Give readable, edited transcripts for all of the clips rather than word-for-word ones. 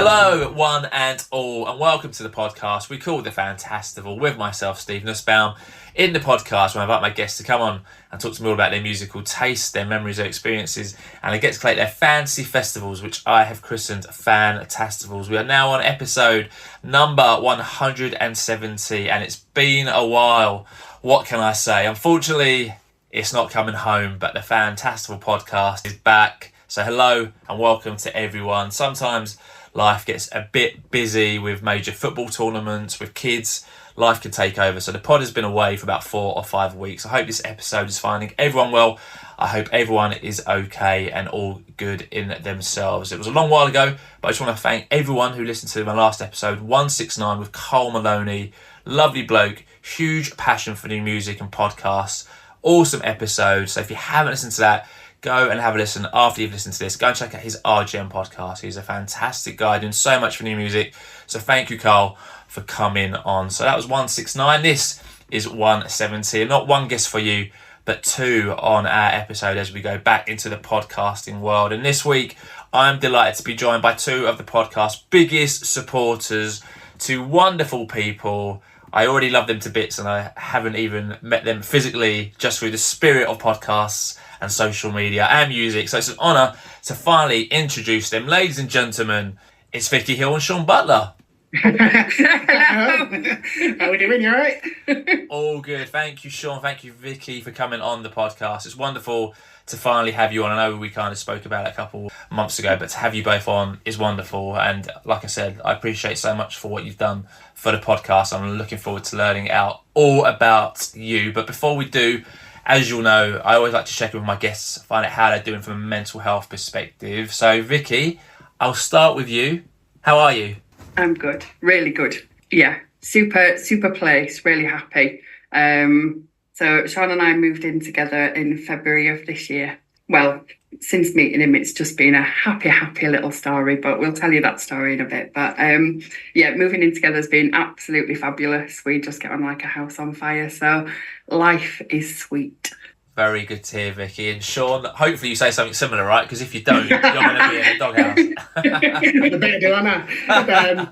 Hello, one and all, and welcome to the podcast we call the Fantastival with myself, Steve Nussbaum. In the podcast, where I invite my guests to come on and talk to me all about their musical tastes, their memories, their experiences, and I get to collect their fantasy festivals, which I have christened Fantastivals. We are now on episode number 170, and it's been a while. What can I say? Unfortunately, it's not coming home, but the Fantastival Podcast is back. So hello and welcome to everyone. Sometimes life gets a bit busy with major football tournaments, with kids. Life can take over. So the pod has been away for about 4 or 5 weeks. I hope this episode is finding everyone well. I hope everyone is okay and all good in themselves. It was a long while ago, but I just want to thank everyone who listened to my last episode, 169 with Cole Maloney. Lovely bloke, huge passion for new music and podcasts. Awesome episode. So if you haven't listened to that, go and have a listen after you've listened to this. Go and check out his RGM podcast. He's a fantastic guy doing so much for new music. So thank you, Carl, for coming on. So that was 169. This is 170. And not one guest for you, but 2 on our episode as we go back into the podcasting world. And this week, I'm delighted to be joined by 2 of the podcast's biggest supporters, 2 wonderful people. I already love them to bits and I haven't even met them physically, just through the spirit of podcasts and social media and music. So it's an honour to finally introduce them. Ladies and gentlemen, it's Vicky Hill and Shaun Butler. Hello. How we doing? You alright? All good. Thank you, Shaun. Thank you, Vicky, for coming on the podcast. It's wonderful to finally have you on. I know we kind of spoke about it a couple months ago, but to have you both on is wonderful. And like I said, I appreciate so much for what you've done for the podcast. I'm looking forward to learning out all about you. But before we do, as you'll know, I always like to check in with my guests, find out how they're doing from a mental health perspective. So, Vicky, I'll start with you. How are you? I'm good. Really good. Yeah. Super place. Really happy. So Shaun and I moved in together in February of this year. Well, since meeting him, it's just been a happy little story, but we'll tell you that story in a bit. But yeah, moving in together has been absolutely fabulous. We just get on like a house on fire. So life is sweet. Very good to hear, Vicky. And Shaun, hopefully you say something similar, right? Because if you don't, you're going to be in a doghouse. I better do, aren't I?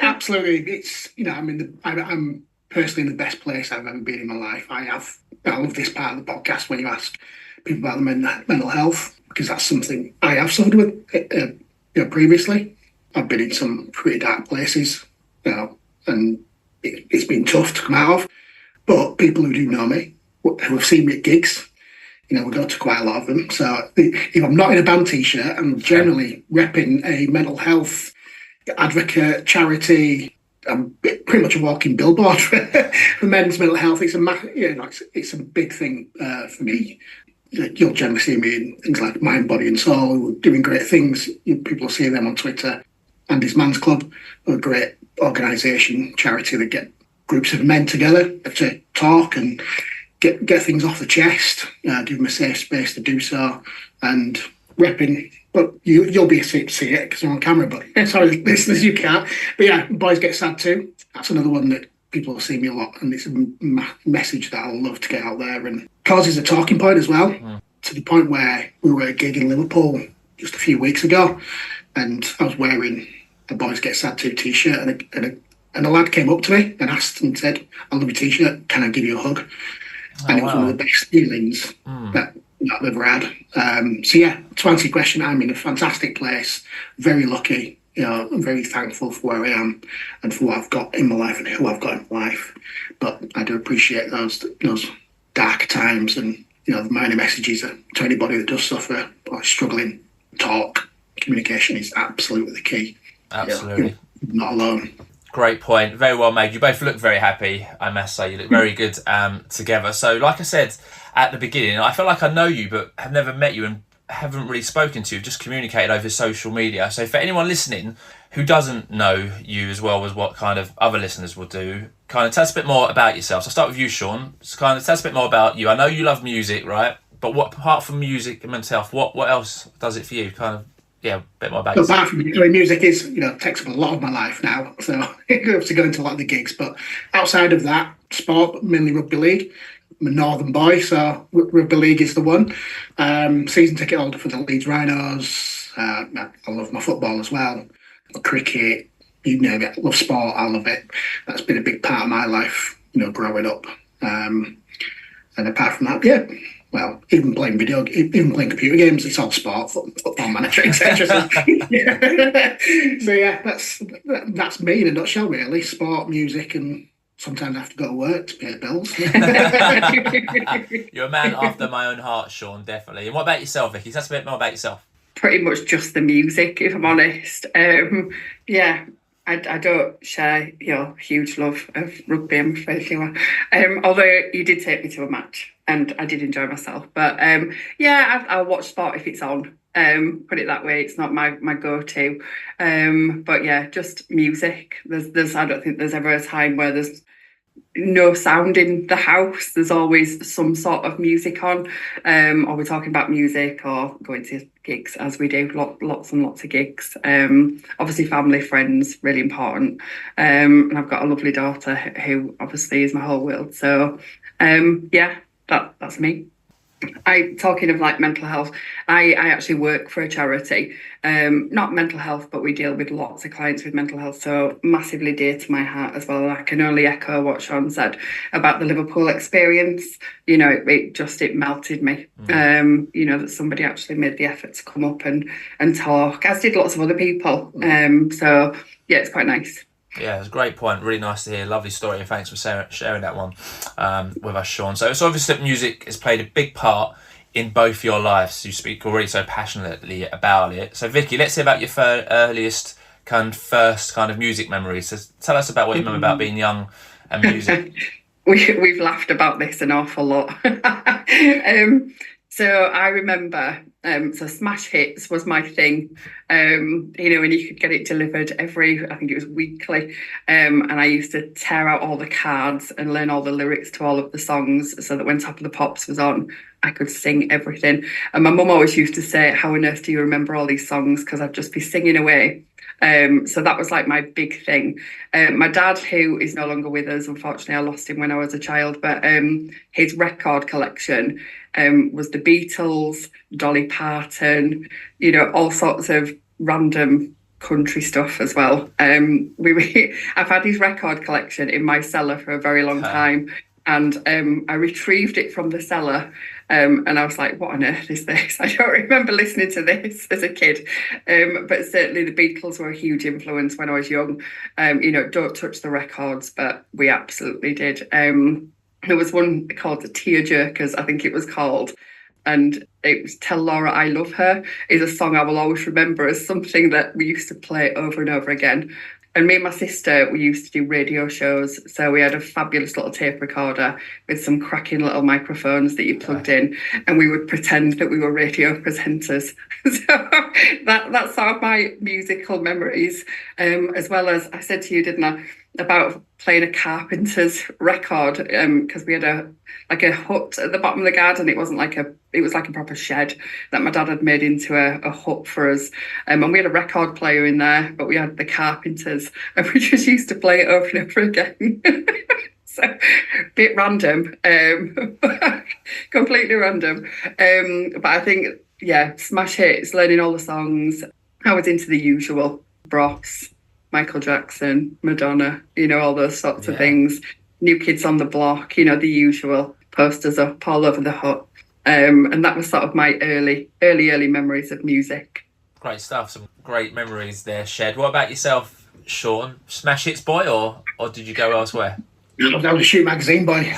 Absolutely. It's, I'm personally in the best place I've ever been in my life. I love this part of the podcast when you ask people about the mental health, because that's something I have suffered with previously. I've been in some pretty dark places, and it's been tough to come out of. But people who do know me, who have seen me at gigs, we go to quite a lot of them. So if I'm not in a band t-shirt, I'm generally repping a mental health advocate, charity. I'm pretty much a walking billboard for men's mental health. It's a big thing for me. You'll generally see me in things like Mind, Body and Soul, who are doing great things. People see them on Twitter. Andy's Man's Club, a great organisation, charity that get groups of men together to talk and get things off the chest, give them a safe space to do so, and repping. But you'll be able to see it because I'm on camera, but sorry, listeners, you can't. But yeah, Boys Get Sad Too. That's another one that people will see me a lot, and it's a message that I love to get out there, and causes a talking point as well, to the point where we were at a gig in Liverpool just a few weeks ago, and I was wearing a Boys Get Sad Too t-shirt, and a lad came up to me and asked and said, "I love your t-shirt, can I give you a hug?" And it was one of the best feelings that I've ever had. So yeah, to answer your question, I'm in a fantastic place, very lucky. I'm very thankful for where I am and for what I've got in my life and who I've got in my life. But I do appreciate those dark times, and the minor messages to anybody that does suffer or is struggling. Talk, communication is absolutely the key. Absolutely. You're not alone. Great point. Very well made. You both look very happy, I must say. You look very good together. So like I said at the beginning, I feel like I know you but have never met you and haven't really spoken to you, just communicated over social media. So for anyone listening who doesn't know you as well as what kind of other listeners will do, kind of tell us a bit more about yourself. So I'll start with you, Shaun. Just kind of tell us a bit more about you. I know you love music, right? But what, apart from music and mental health, what else does it for you? Kind of, yeah, a bit more about so yourself. apart from music is, takes up a lot of my life now. So I have to go into a lot of the gigs. But outside of that, sport, mainly rugby league. I'm a northern boy, so rugby league is the one. Season ticket holder for the Leeds Rhinos. I love my football as well. cricket, you name it. I love sport, I love it. That's been a big part of my life, growing up. And apart from that, yeah, well, even playing computer games, it's all sport, football manager, etc. So yeah, that's me in a nutshell, really. Sport, music, and sometimes I have to go to work to pay the bills. You're a man after my own heart, Shaun, definitely. And what about yourself, Vicky? Tell us a bit more about yourself. Pretty much just the music, if I'm honest. Yeah, I don't share your huge love of rugby, I'm afraid you are. Although you did take me to a match and I did enjoy myself. But yeah, I'll watch sport if it's on. Put it that way, it's not my go-to. But yeah, just music. There's I don't think there's ever a time where there's no sound in the house. There's always some sort of music on, or we're talking about music or going to gigs, as we do, lots and lots of gigs. Obviously family, friends, really important. And I've got a lovely daughter who obviously is my whole world. So yeah, that's me. Talking of like mental health, I actually work for a charity, not mental health, but we deal with lots of clients with mental health, so massively dear to my heart as well. I can only echo what Shaun said about the Liverpool experience. It melted me. That somebody actually made the effort to come up and talk, as did lots of other people. So yeah, it's quite nice. Yeah, it's a great point. Really nice to hear. Lovely story. And thanks for sharing that one with us, Shaun. So it's obvious that music has played a big part in both your lives. You speak already so passionately about it. So Vicky, let's hear about your first kind of music memories. So tell us about what you remember about being young and music. We've laughed about this an awful lot. So I remember, so smash hits was my thing, and you could get it delivered I think it was weekly, and I used to tear out all the cards and learn all the lyrics to all of the songs so that when Top of the Pops was on, I could sing everything. And my mum always used to say, how on earth do you remember all these songs? Because I'd just be singing away. So that was like my big thing. My dad, who is no longer with us, unfortunately, I lost him when I was a child, but his record collection was the Beatles, Dolly Parton, all sorts of random country stuff as well. I've had his record collection in my cellar for a very long time, and I retrieved it from the cellar. And I was like, what on earth is this? I don't remember listening to this as a kid. But certainly the Beatles were a huge influence when I was young. Don't touch the records, but we absolutely did. There was one called the Tearjerkers, I think it was called. And it was Tell Laura I Love Her is a song I will always remember as something that we used to play over and over again. And me and my sister, we used to do radio shows. So we had a fabulous little tape recorder with some cracking little microphones that you plugged in. And we would pretend that we were radio presenters. So that's sort of my musical memories. As well as I said to you, didn't I, about playing a carpenter's record, because we had a hut at the bottom of the garden. It was like a proper shed that my dad had made into a hut for us, and we had a record player in there, but we had the Carpenters, and we just used to play it over and over again. So a bit random, completely random, but I think, yeah, smash hits, learning all the songs. I was into the usual, Bros, Michael Jackson, Madonna, all those sorts of things. New Kids on the Block, the usual, posters up all over the hut. And that was sort of my early memories of music. Great stuff. Some great memories there shared. What about yourself, Shaun? Smash hits boy, or did you go elsewhere? I was a Shoot magazine boy.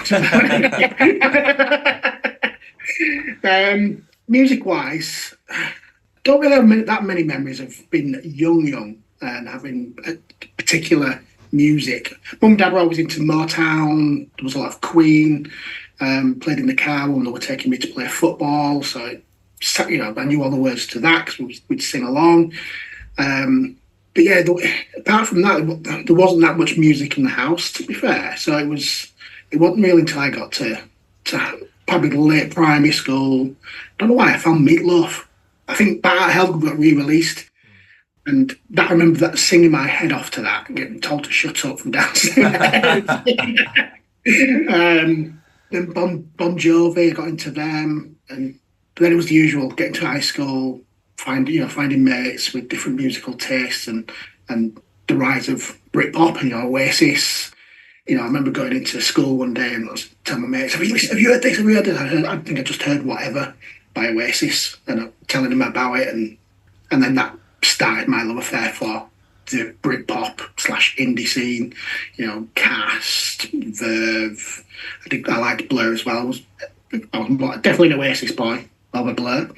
Music-wise, don't really have that many memories of being young and having a particular music. Mum and Dad were always into Motown. There was a lot of Queen. Played in the car when they were taking me to play football. So, I knew all the words to that because we'd sing along. But yeah, apart from that, there wasn't that much music in the house, to be fair. So it wasn't really until I got to probably late primary school. Don't know why I found Meatloaf. I think Bart Hell got re-released. And I remember that singing my head off to that, getting told to shut up from downstairs. Then Bon Jovi, I got into them, and then it was the usual: getting to high school, finding mates with different musical tastes, and and the rise of Britpop and Oasis. I remember going into school one day and I was telling my mates, have you heard this? Have you heard this? I think I just heard Whatever by Oasis, and I'm telling them about it, and then that started my love affair for the Britpop / indie scene. Cast, Verve. I liked Blur as well. I was definitely an Oasis boy over Blur.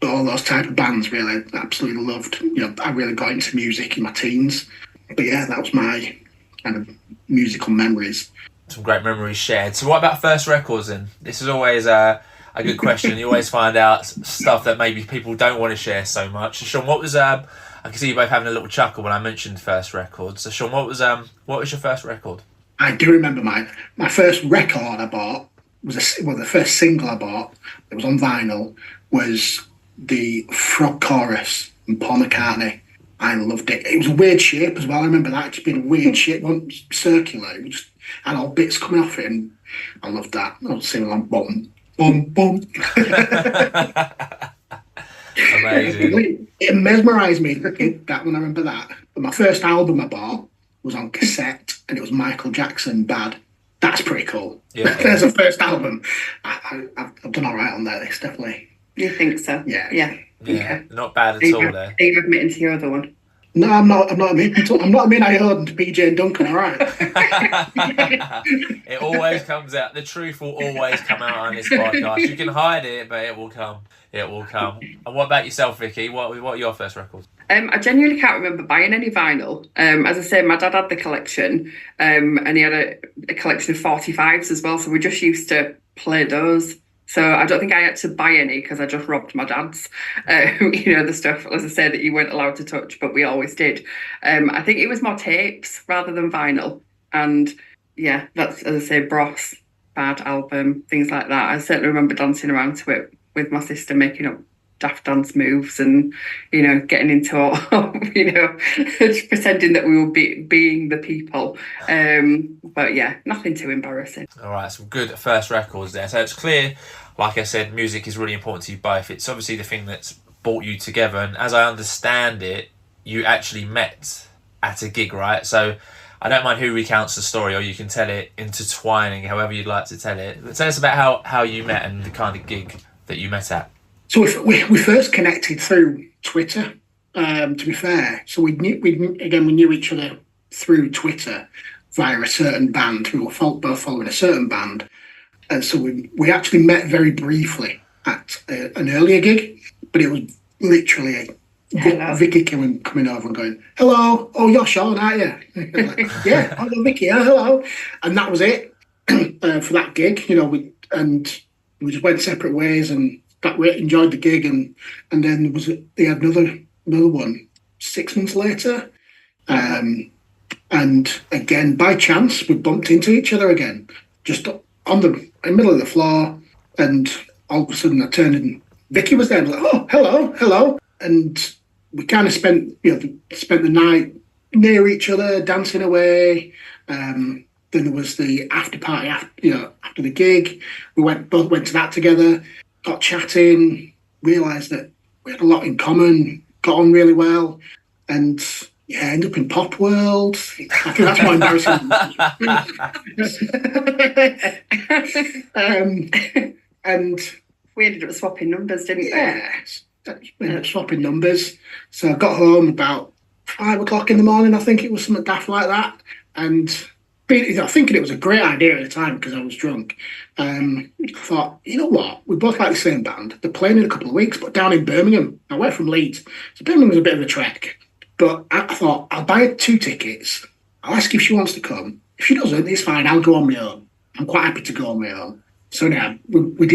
But all those type of bands really absolutely loved. I really got into music in my teens. But yeah, that was my kind of musical memories. Some great memories shared. So what about first records then? This is always a good question. You always find out stuff that maybe people don't want to share so much. So Shaun, what was I can see you both having a little chuckle when I mentioned first records. So Shaun, what was your first record? I do remember my first record I bought was the first single I bought that was on vinyl was the Frog Chorus from Paul McCartney. I loved it. It was a weird shape as well. I remember that just being a weird shape, one circular. It just had all bits coming off it, and I loved that. I was singing along, boom, boom, boom. Amazing. It mesmerised me. That one, I remember that. But my first album I bought was on cassette, and it was Michael Jackson, Bad. That's pretty cool. Yeah. There's a first album. I've done all right on that. It's definitely. You think so? Yeah. Yeah, Okay. not bad at all there. Are you admitting to your other one? No, I'm not. I'm not I owned PJ and Duncan. All right. It always comes out. The truth will always come out on this podcast. You can hide it, but it will come. It will come. And what about yourself, Vicky? What are your first records? I genuinely can't remember buying any vinyl. As I say, my dad had the collection, and he had a collection of 45s as well. So we just used to play those. So I don't think I had to buy any because I just robbed my dad's, the stuff, as I say, that you weren't allowed to touch, but we always did. I think it was more tapes rather than vinyl. And yeah, that's, as I say, Bros, Bad album, things like that. I certainly remember dancing around to it with my sister, making up daft dance moves and, getting into all, just pretending that we were being the people. But yeah, nothing too embarrassing. All right, some good first records there. So it's clear, like I said, music is really important to you both. It's obviously the thing that's brought you together. And as I understand it, you actually met at a gig, right? So I don't mind who recounts the story, or you can tell it intertwining, however you'd like to tell it. But tell us about how you met and the kind of gig that you met at. So we first connected through Twitter, to be fair. So we knew each other through Twitter via a certain band. We were both following a certain band. And so we actually met very briefly at an earlier gig, but it was literally Vicky coming over and going, hello, oh, you're Shaun, aren't you? Like, yeah, oh, you're Vicky, yeah, hello. And that was it for that gig, we just went separate ways and enjoyed the gig, and then they had another one 6 months later, and again by chance we bumped into each other again, just in the middle of the floor, and all of a sudden I turned and Vicky was there. I was like, oh, hello, and we kind of spent the night near each other, dancing away. Then there was the after party after the gig. We both went to that together. Got chatting, realised that we had a lot in common, got on really well, and yeah, ended up in Pop World. I think that's more embarrassing. And we ended up swapping numbers, didn't we? Yeah, we ended up swapping numbers. So I got home about 5 o'clock in the morning, I think it was, something daft like that, and thinking it was a great idea at the time because I was drunk. I thought, you know what? We both like the same band. They're playing in a couple of weeks, but down in Birmingham. Now, we're from Leeds, so Birmingham was a bit of a trek. But I thought, I'll buy her 2 tickets. I'll ask if she wants to come. If she doesn't, it's fine. I'll go on my own. I'm quite happy to go on my own. So yeah, we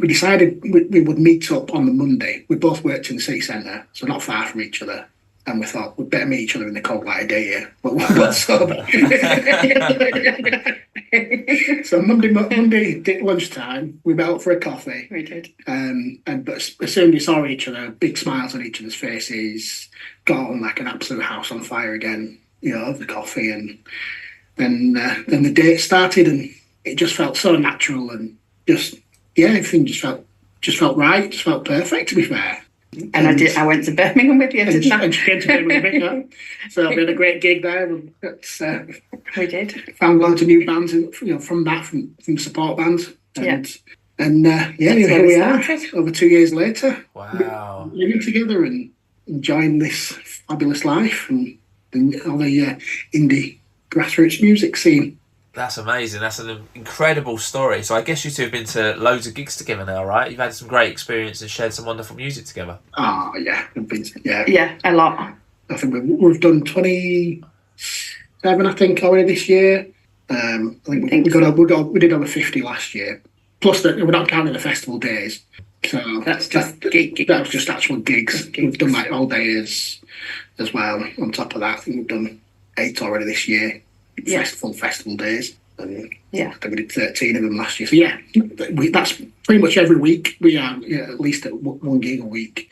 decided we would meet up on the Monday. We both worked in the city centre, so not far from each other. And we thought we'd better meet each other in the cold light of day here. But we're both sober. So Monday lunchtime, we met up for a coffee. We did. But as soon as we saw each other, big smiles on each other's faces, got on like an absolute house on fire again, over the coffee. And then the date started, and it just felt so natural, and everything just felt right, just felt perfect, to be fair. And I went to Birmingham with you, didn't I? And she came to Birmingham with me, so we had a great gig there. We did. Found loads of new bands, from support bands. And here we are, over 2 years later. Wow. Living together and enjoying this fabulous life and all the indie grassroots music scene. That's amazing. That's an incredible story. So I guess you two have been to loads of gigs together now, right? You've had some great experience and shared some wonderful music together. Oh, yeah. We've been Yeah, a lot. I think we've done 27, I think, already this year. I think we did over 50 last year. Plus, we're not counting the festival days. So that's just gigs. That was just actual gigs. We've done like all days as well. On top of that, I think we've done 8 already this year. Festival days. And I think we did 13 of them last year. So that's pretty much every week. We are at least at one gig a week,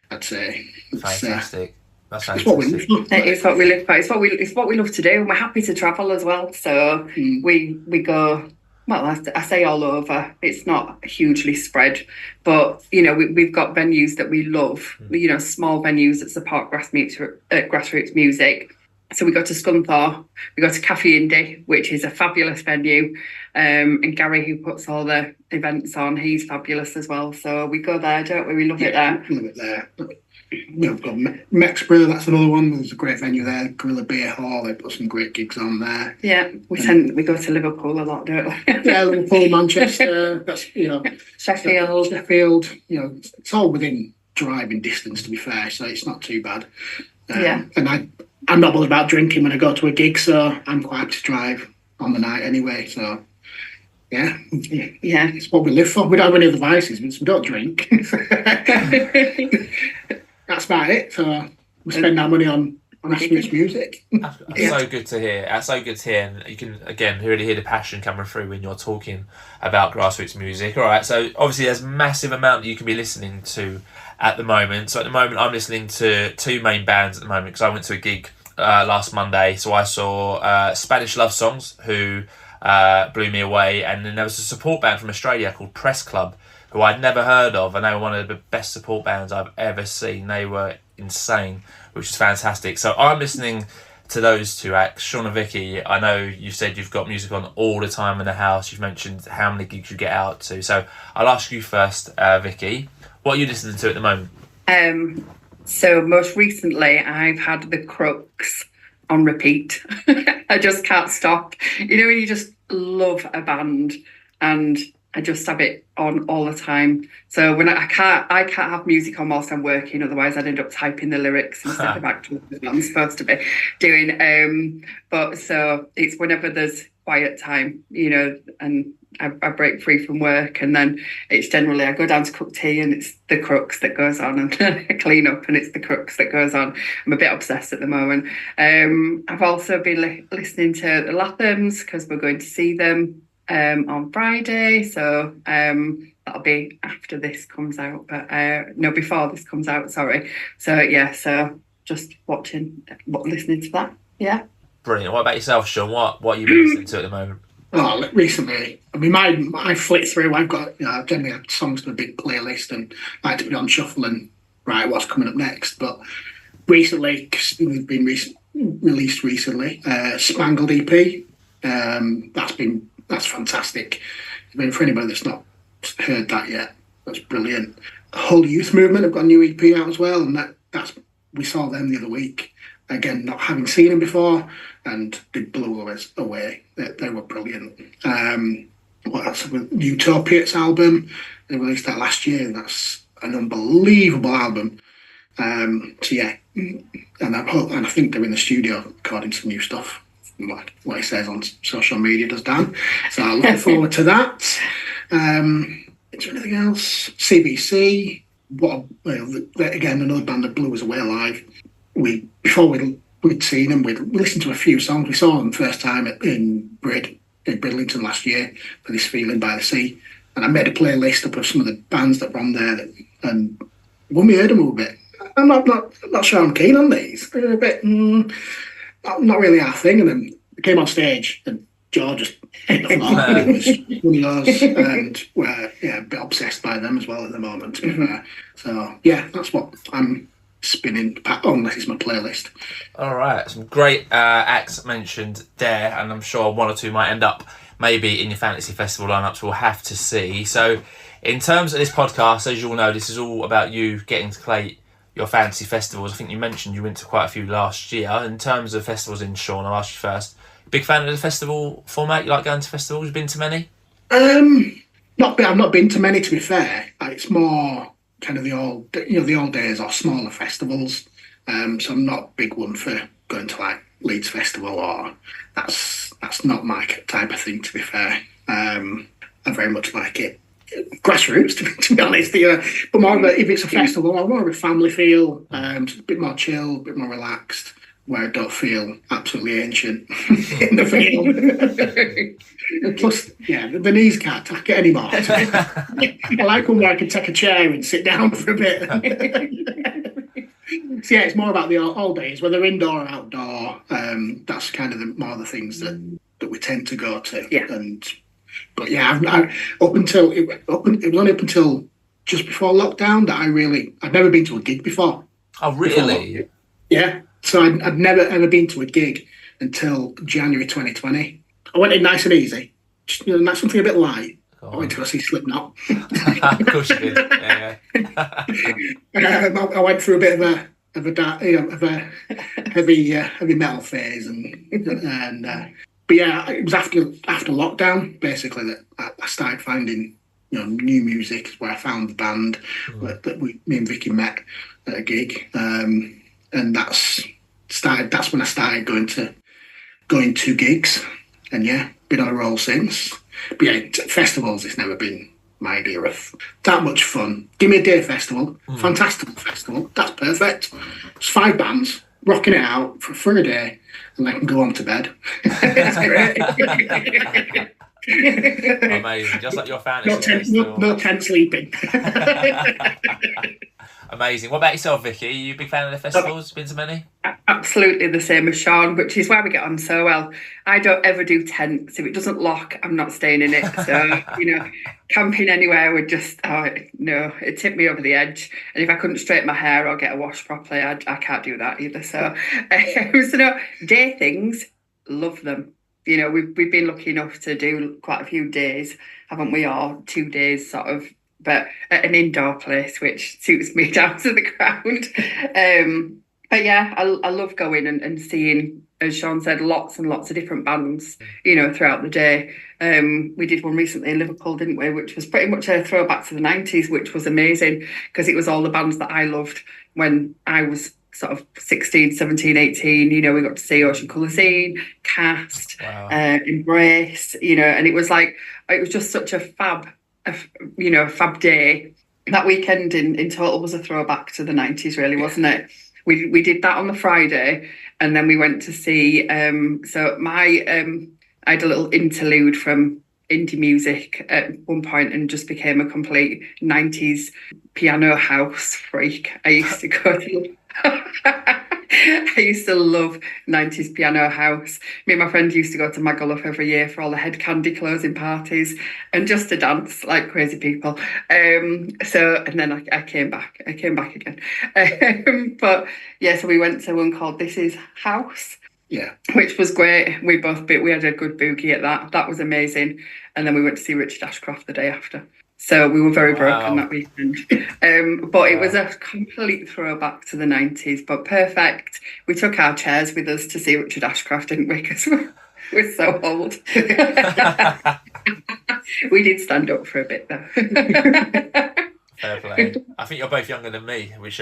I'd say. Fantastic. That's fantastic. It's what we live for. It's what we live for. It's what we love to do, and we're happy to travel as well. So we go. Well, I say all over. It's not hugely spread, but we've got venues that we love. Small venues that support grassroots music. So we go to Scunthorpe, we go to Cafe Indie, which is a fabulous venue, and Gary, who puts all the events on, he's fabulous as well. So we go there, don't we? We love it there. Love it there. We've got Mexborough, that's another one. There's a great venue there, Gorilla Beer Hall. They put some great gigs on there. Yeah, we go to Liverpool a lot, don't we? Yeah, Liverpool, Manchester. That's Sheffield. It's all within driving distance, to be fair, so it's not too bad. And I'm not bothered about drinking when I go to a gig, so I'm quite happy to drive on the night anyway. So, it's what we live for. We don't have any other vices, we don't drink. That's about it. So we spend our money on grassroots music. That's so good to hear. That's so good to hear. And you can, again, really hear the passion coming through when you're talking about grassroots music. All right, so obviously there's a massive amount that you can be listening to at the moment. So at the moment I'm listening to 2 main bands at the moment because I went to a gig last Monday. So I saw Spanish Love Songs, who blew me away, and then there was a support band from Australia called Press Club, who I'd never heard of, and they were one of the best support bands I've ever seen. They were insane, which is fantastic. So I'm listening to those 2 acts. Shaun and Vicky, I know you said you've got music on all the time in the house. You've mentioned how many gigs you get out to. So I'll ask you first, Vicky, what are you listening to at the moment? So most recently, I've had The Crooks on repeat. I just can't stop. When you just love a band, and I just have it on all the time. So when I can't have music on whilst I'm working, otherwise I'd end up typing the lyrics instead of actually what I'm supposed to be doing. But so it's whenever there's quiet time, and I break free from work, and then it's generally I go down to cook tea and it's The Crooks that goes on, and I clean up and it's The Crooks that goes on. I'm a bit obsessed at the moment. I've also been listening to the Lathams because we're going to see them on Friday, so that'll be after this comes out, but before this comes out, sorry. So just listening to that. Brilliant. What about yourself, Shaun? What are you been listening to at the moment? Oh, recently, I mean, my flick through, I've got, I generally have songs to a big playlist and like to be on shuffle and write what's coming up next. But recently, because we've been released recently, Spangled EP, that's fantastic. I mean, for anybody that's not heard that yet, that's brilliant. Whole Youth Movement have got a new EP out as well, and we saw them the other week. Again, not having seen them before, and they blew us away. They were brilliant. What else? Utopia's album, they released that last year, and that's an unbelievable album. And I think they're in the studio recording some new stuff. What he says on social media does Dan. So I'm looking forward to that. Is there anything else? CBC. Again, another band that blew us away live. Before we'd seen them, we'd listened to a few songs. We saw them first time in Bridlington last year for This Feeling by the Sea, and I made a playlist up of some of the bands that were on there. And when we heard them, we were a bit, I'm not sure I'm keen on these. They're a bit not really our thing. And then they came on stage, and jaw just hit the floor. It was one of those, and we're a bit obsessed by them as well at the moment, to be fair. So, yeah, that's what I'm spinning, unless it's my playlist. All right, some great acts mentioned there, and I'm sure one or two might end up maybe in your fantasy festival lineups. We'll have to see. So, in terms of this podcast, as you all know, this is all about you getting to play your fantasy festivals. I think you mentioned you went to quite a few last year. In terms of festivals in Shaun, I'll ask you first. Big fan of the festival format? You like going to festivals? You've been to many? I've not been to many, to be fair. It's more kind of the old days or smaller festivals. So I'm not a big one for going to like Leeds Festival, or that's not my type of thing, to be fair. I very much like it grassroots, to be honest. But more of if it's a festival, more of a family feel, a bit more chill, a bit more relaxed, where I don't feel absolutely ancient in the field. And plus, the knees can't take it anymore. I like one where I can take a chair and sit down for a bit. So it's more about the old days, whether indoor or outdoor. That's kind of more the things that we tend to go to. Yeah. But it was only up until just before lockdown that I'd never been to a gig before. Oh, really? Yeah. So I'd never ever been to a gig until January 2020. I went in nice and easy, just something a bit light. I went to go see Slipknot. Of course you did. Yeah. I went through a bit of a heavy metal phase, but yeah, it was after lockdown basically that I started finding new music. Where I found the band that me and Vicky met at a gig, and that's when I started going to gigs, and been on a roll since. But festivals, it's never been my idea of that much fun. Give me a day festival, Fantastival Festival, that's perfect. It's 5 bands rocking it out for a day, and I can go on to bed. It's great. Amazing, just like your fantasy. No tent sleeping. Amazing. What about yourself, Vicky? Are you a big fan of the festivals? Been to many? Absolutely the same as Shaun, which is why we get on so well. I don't ever do tents. If it doesn't lock, I'm not staying in it. So, camping anywhere would just, it tipped me over the edge. And if I couldn't straighten my hair or get a wash properly, I can't do that either. So, day things, love them. We've been lucky enough to do quite a few days, haven't we? Or 2 days sort of, but at an indoor place, which suits me down to the ground. But I love going and seeing, as Shaun said, lots and lots of different bands, throughout the day. We did one recently in Liverpool, didn't we? Which was pretty much a throwback to the 90s, which was amazing because it was all the bands that I loved when I was sort of 16, 17, 18. We got to see Ocean Colour Scene, Cast, Embrace, and it was just such a fab day. That weekend in total was a throwback to the 90s, really, wasn't it? We did that on the Friday, and then we went to see I had a little interlude from indie music at one point and just became a complete 90s piano house freak. I used to go to I used to love 90s piano house. Me and my friend used to go to Magaluf every year for all the Head Candy closing parties and just to dance like crazy people. And then I came back again. So we went to one called This Is House. Yeah. Which was great. We had a good boogie at that. That was amazing. And then we went to see Richard Ashcroft the day after. So we were very broken that weekend. But it was a complete throwback to the 90s, but perfect. We took our chairs with us to see Richard Ashcroft, didn't we? Because we're so old. We did stand up for a bit, though. Fair play. I think you're both younger than me, which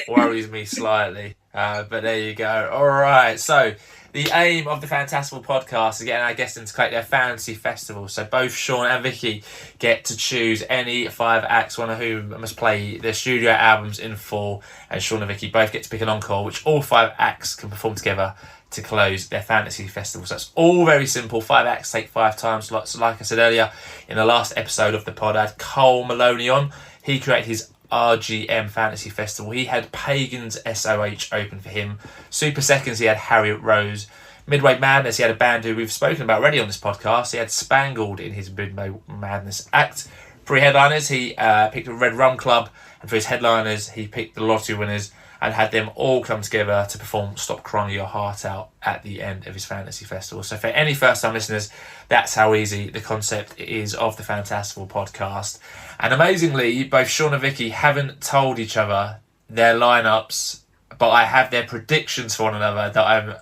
worries me slightly. But there you go. All right. So the aim of the Fantastival Podcast is getting our guests in to create their fantasy festival. So both Shaun and Vicky get to choose any 5 acts, one of whom must play their studio albums in full. And Shaun and Vicky both get to pick an encore, which all 5 acts can perform together to close their fantasy festival. So it's all very simple. 5 acts take 5 times. So like I said earlier, in the last episode of the pod, I had Cole Maloney on. He created his RGM Fantasy Festival. He had Pagans SOH open for him. Super Seconds, he had Harriet Rose. Midway Madness, he had a band who we've spoken about already on this podcast. He had Spangled in his Midway Madness act. For his headliners, he picked a Red Rum Club, and for his headliners, he picked the lottery winners and had them all come together to perform Stop Crying Your Heart Out at the end of his Fantasy Festival. So for any first-time listeners, that's how easy the concept is of the Fantastival podcast. And amazingly, both Shaun and Vicky haven't told each other their lineups, but I have their predictions for one another that I'm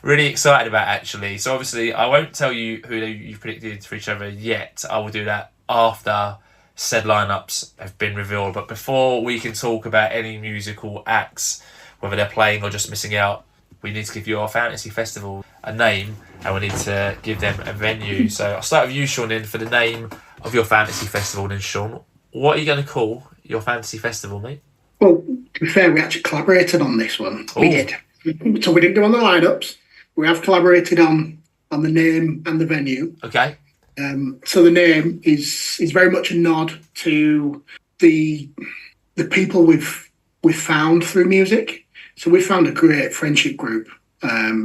really excited about, actually. So obviously, I won't tell you who you've predicted for each other yet. I will do that after said lineups have been revealed. But before we can talk about any musical acts, whether they're playing or just missing out, we need to give your Fantasy Festival a name, and we need to give them a venue. So I'll start with you, Shaun, in for the name of your Fantasy Festival. Then, Shaun, what are you going to call your Fantasy Festival, mate? Well, to be fair, we actually collaborated on this one. We did. So we didn't do on the lineups. We have collaborated on the name and the venue. Okay. So the name is very much a nod to the people we've found through music. So we found a great friendship group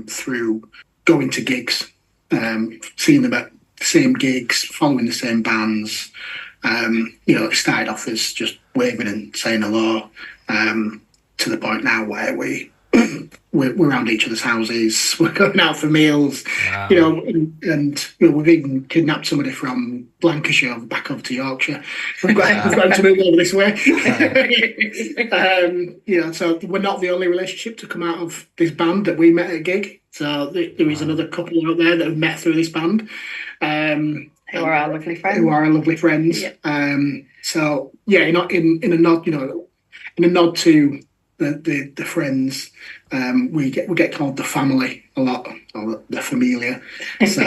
through going to gigs, seeing them at the same gigs, following the same bands. It started off as just waving and saying hello, to the point now where we're around each other's houses, we're going out for meals, Wow. and we've even kidnapped somebody from Lancashire back over to Yorkshire. We've got him to move over this way. So we're not the only relationship to come out of this band that we met at a gig. So there is another couple out there that have met through this band. Who are our lovely friends. Yeah. In a nod to the friends, we get called the family a lot, or the familia. So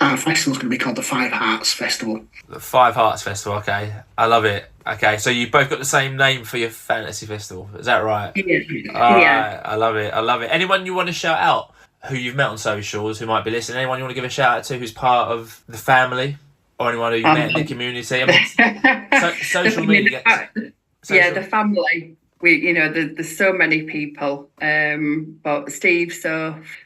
our festival's going to be called the Five Hearts Festival. The Five Hearts Festival, okay. I love it. Okay, so you both got the same name for your Fantasy Festival, is that right? Yeah. Right, I love it. Anyone you want to shout out who you've met on socials who might be listening? Anyone you want to give a shout out to who's part of the family, or anyone who you met in the community? I mean, social media. The family. There's so many people. But Steve,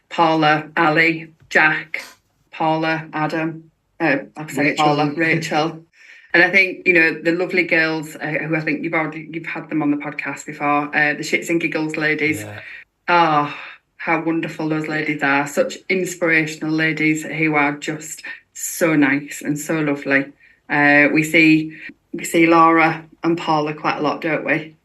Paula, Ali, Jack, Paula, Adam. I've said Paula, Rachel. And I think, the lovely girls who I think you've had them on the podcast before, the Shits and Giggles ladies. Yeah. How wonderful those ladies are. Such inspirational ladies who are just so nice and so lovely. We see Laura and Paula quite a lot, don't we?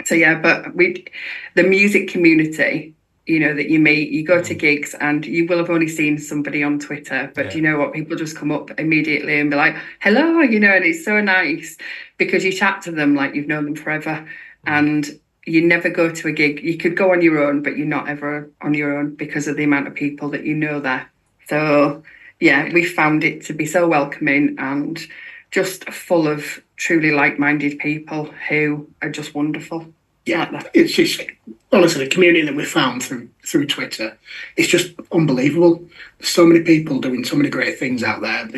So yeah, but the music community, that you meet, you go to gigs and you will have only seen somebody on Twitter, but you know what? People just come up immediately and be like, hello, and it's so nice because you chat to them like you've known them forever. And you never go to a gig. You could go on your own, but you're not ever on your own because of the amount of people that you know there. So yeah, we found it to be so welcoming and just full of truly like-minded people who are just wonderful. Yeah, it's just, honestly, the community that we found through Twitter, it's just unbelievable. There's so many people doing so many great things out there,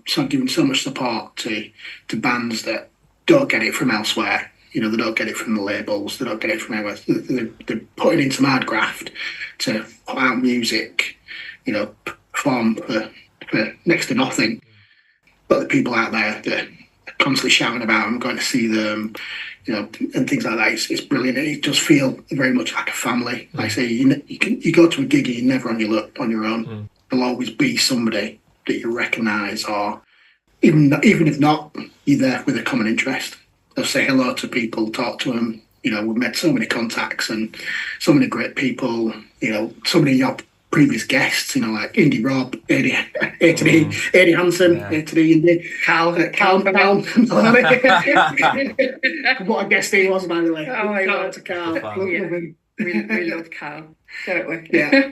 so giving so much support to bands that don't get it from elsewhere. They don't get it from the labels, they don't get it from anywhere. They're putting in some hard graft to put out music, perform for next to nothing. But the people out there that are constantly shouting about them, going to see them, and things like that, it's brilliant. It does feel very much like a family. Like I say, you go to a gig, you're never on your own. There'll always be somebody that you recognise, or even if not, you're there with a common interest. They'll say hello to people, talk to them. We've met so many contacts and so many great people. So many of your previous guests, like Indy Rob, Eddie Hansen, Indy, Carl Brown. What a guest he was, by the way. Shout out to Carl. We love Carl, don't we? Yeah.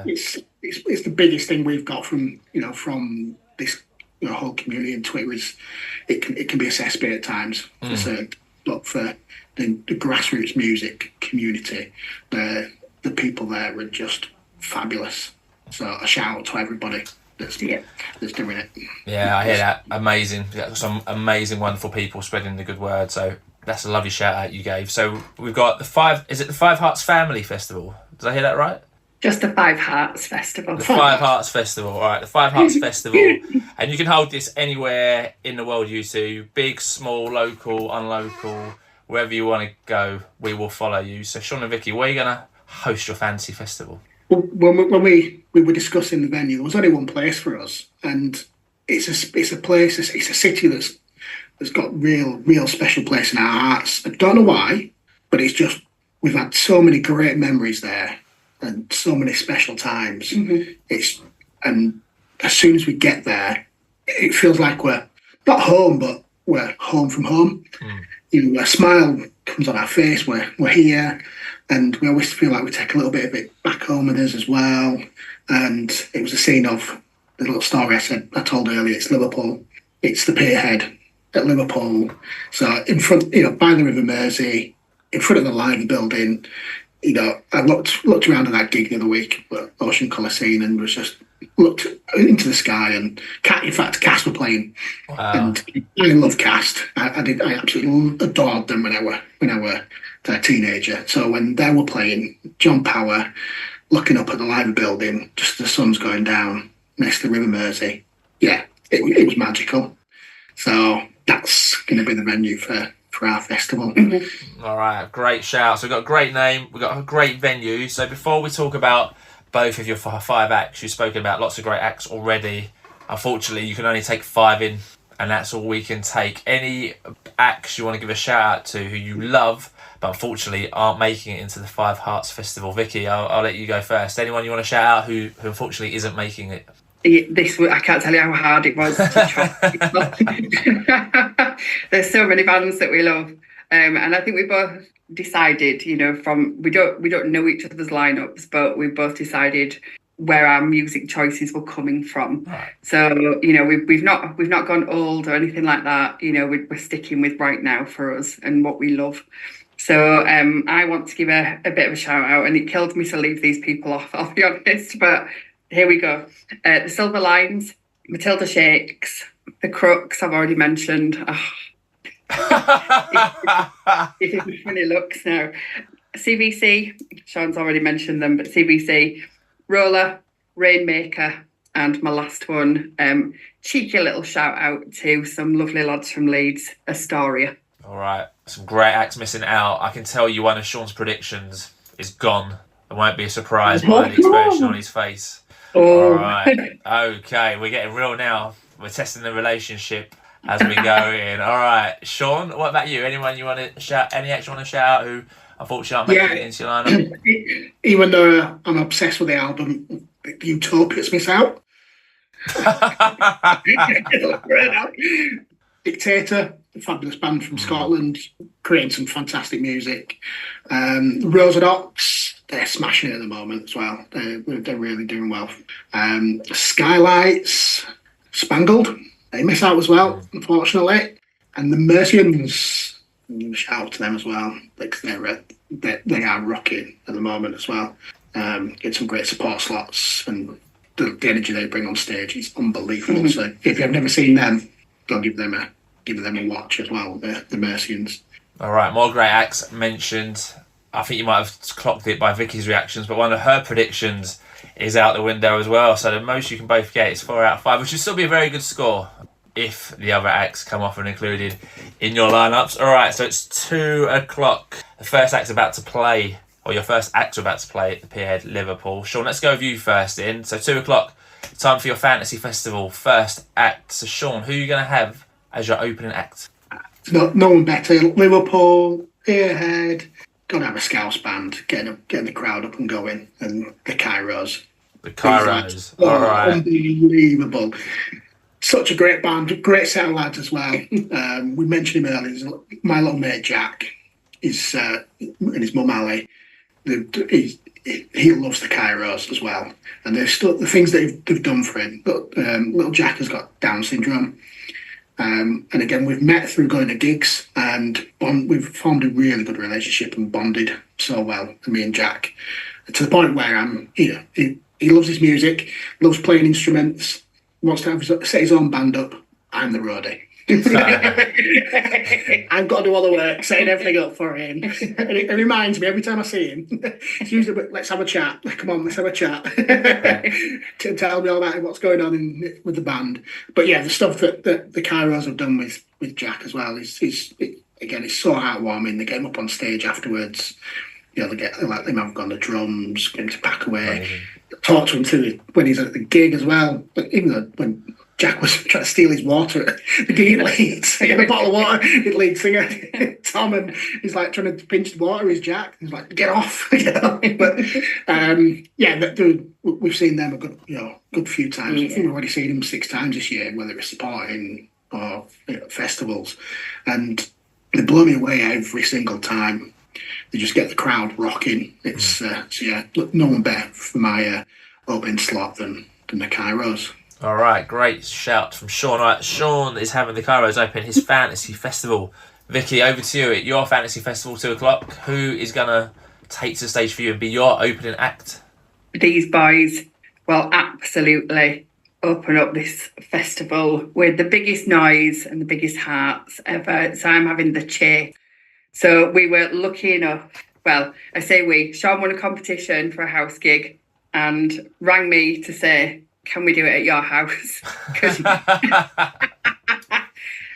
It's the biggest thing we've got from this whole community, and Twitter is it can be a cesspit at times. But for the grassroots music community, the people there are just fabulous. So a shout out to everybody that's doing it. Yeah, I hear that. Amazing. Some amazing, wonderful people spreading the good word. So that's a lovely shout out you gave. So we've got the Five Hearts Family Festival. Did I hear that right? Just the Five Hearts Festival. The Five Hearts Festival. All right, the Five Hearts Festival. And you can hold this anywhere in the world you to. Big, small, local, unlocal. Wherever you want to go, we will follow you. So, Shaun and Vicky, where are you going to host your fantasy festival? When we were discussing the venue, there was only one place for us. And it's a place, it's a city that's got real special place in our hearts. I don't know why, but it's just, we've had so many great memories there. And so many special times. Mm-hmm. And as soon as we get there, it feels like we're not home, but we're home from home. A smile comes on our face. We're here, and we always feel like we take a little bit of it back home with us as well. And it was a scene of the little story I told earlier. It's Liverpool. It's the Pierhead at Liverpool. So in front, by the River Mersey, in front of the Live building. I looked around at that gig the other week at Ocean Coliseum and was just looked into the sky, and in fact, Cast were playing. Wow. And I love Cast. I absolutely adored them when I were a teenager. So when they were playing, John Power, looking up at the Live building, just the sun's going down next to the River Mersey. Yeah, it was magical. So that's going to be the venue for our festival. Mm-hmm. All right, great shout. So we've got a great name, we've got a great venue. So before we talk about both of your 5 acts, you've spoken about lots of great acts already. Unfortunately, you can only take 5 in, and that's all we can take. Any acts you want to give a shout out to who you love, but unfortunately aren't making it into the Five Hearts Festival? Vicky, I'll let you go first. Anyone you want to shout out who unfortunately isn't making it? I can't tell you how hard it was to try. There's so many bands that we love, and I think we both decided, we don't know each other's lineups, but we both decided where our music choices were coming from. Right. So we've not gone old or anything like that. We're sticking with right now for us and what we love. So I want to give a bit of a shout out, and it killed me to leave these people off, I'll be honest, but here we go. The Silver Lines, Matilda Shakes, The Crooks, I've already mentioned. It's funny looks now. CBC, Shaun's already mentioned them, but CBC, Roller, Rainmaker, and my last one, cheeky little shout out to some lovely lads from Leeds, Astoria. All right, some great acts missing out. I can tell you one of Shaun's predictions is gone. It won't be a surprise by the expression on his face. Oh. All right. Okay, we're getting real now. We're testing the relationship as we go in. All right, Shaun, what about you? Anyone you want to shout? Any acts you want to shout out who unfortunately aren't making it into your lineup? Even though I'm obsessed with the album, Utopia's miss out. Dictator, a fabulous band from Scotland, creating some fantastic music. Rosadox, they're smashing it at the moment as well. They're really doing well. Skylights, Spangled, they miss out as well, unfortunately. And the Mercians, shout out to them as well, because they are rocking at the moment as well. Get some great support slots, and the energy they bring on stage is unbelievable. So if you've never seen them, go give them a watch as well, the Mercians. All right, more great acts mentioned. I think you might have clocked it by Vicky's reactions, but one of her predictions is out the window as well. So the most you can both get is 4 out of 5, which would still be a very good score if the other acts come off and included in your lineups. All right, so it's 2 o'clock. The first act's about to play, or your first act's about to play at the Pierhead, Liverpool. Shaun, let's go with you first in. So 2 o'clock, time for your fantasy festival first act. So Shaun, who are you going to have as your opening act? No one better. Liverpool, Pierhead. Gotta have a Scouse band, getting the crowd up and going, and the Kairos. The Kairos. All right. Unbelievable. Such a great band, great set of lads as well. We mentioned him earlier. My little mate Jack is and his mum Ali. He loves the Kairos as well, and there's still the things that they've done for him. But little Jack has got Down syndrome. And again, we've met through going to gigs, and we've formed a really good relationship and bonded so well, me and Jack, to the point where he loves his music, loves playing instruments, wants to set his own band up. I'm the roadie. I've got to do all the work, setting everything up for him. And it reminds me every time I see him, it's usually, let's have a chat. Come on, let's have a chat. To tell me all about what's going on with the band. But yeah, the stuff that the Kairos have done with Jack as well is again, it's so heartwarming. They get him up on stage afterwards. They let him have on the drums, get him to pack away. Talk to him when he's at the gig as well. But even though when Jack was trying to steal his water at the gig in Leeds, he had a bottle of water, the lead singer, Tom, and he's like trying to pinch the water, is Jack. He's like, get off. But we've seen them a good few times. I think we've already seen them 6 times this year, whether it's supporting or festivals. And they blow me away every single time. They just get the crowd rocking. It's no one better for my opening slot than the Kairos. All right, great shout from Shaun. All right, Shaun is having the Kairos open his Fantasy Festival. Vicky, over to you at your Fantasy Festival, 2:00. Who is going to take to the stage for you and be your opening act? These boys will absolutely open up this festival with the biggest noise and the biggest hearts ever. So I'm having the Chase. So we were lucky enough, well, I say Shaun won a competition for a house gig and rang me to say, can we do it at your house?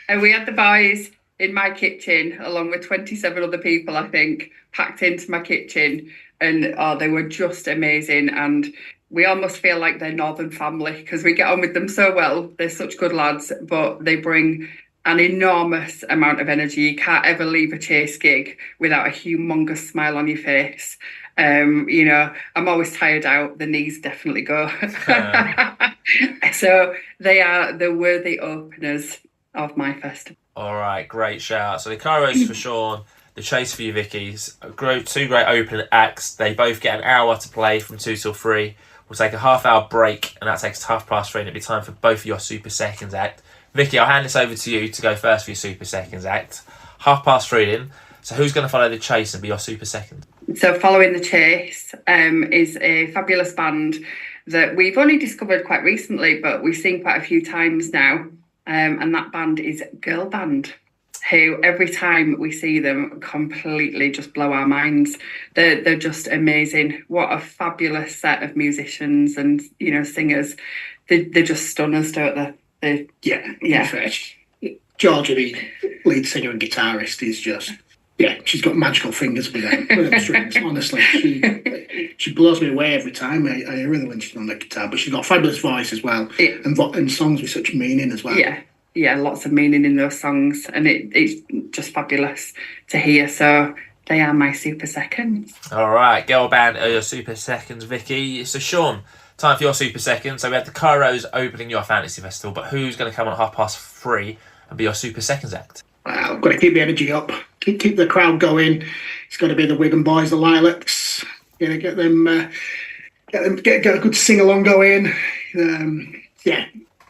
And we had the boys in my kitchen, along with 27 other people, I think, packed into my kitchen. And they were just amazing. And we almost feel like they're Northern family because we get on with them so well. They're such good lads, but they bring an enormous amount of energy. You can't ever leave a Chase gig without a humongous smile on your face. I'm always tired out. The knees definitely go. So they are the worthy openers of my festival. All right, great shout. So the Kairos for Shaun, the Chase for you, Vicky's. 2 great opening acts. They both get an hour to play from 2 till 3. We'll take a half-hour break, and that takes 3:30, and it'll be time for both of your Super Seconds act. Vicky, I'll hand this over to you to go first for your Super Seconds act. 3:30 in. So who's going to follow the Chase and be your Super Second? So following the Chase is a fabulous band that we've only discovered quite recently, but we've seen quite a few times now. And that band is Girl Band, who every time we see them completely just blow our minds. They're just amazing. What a fabulous set of musicians and, singers. They just stun us, don't they? Yeah. Georgia, the lead singer and guitarist, is just, she's got magical fingers with them strings, honestly. She blows me away every time I hear her when she's on the guitar, but she's got a fabulous voice as well, and songs with such meaning as well. Yeah, lots of meaning in those songs, and it's just fabulous to hear. So they are my Super Seconds. All right, Girl Band are your Super Seconds, Vicky. So Shaun, time for your Super Seconds. So we had the Kairos opening your Fantasy Festival, but who's going to come on 3:30 and be your Super Seconds act? Well, I've got to keep the energy up, keep the crowd going. It's got to be the Wigan boys, the Lilacs. Get them, get a good sing along going.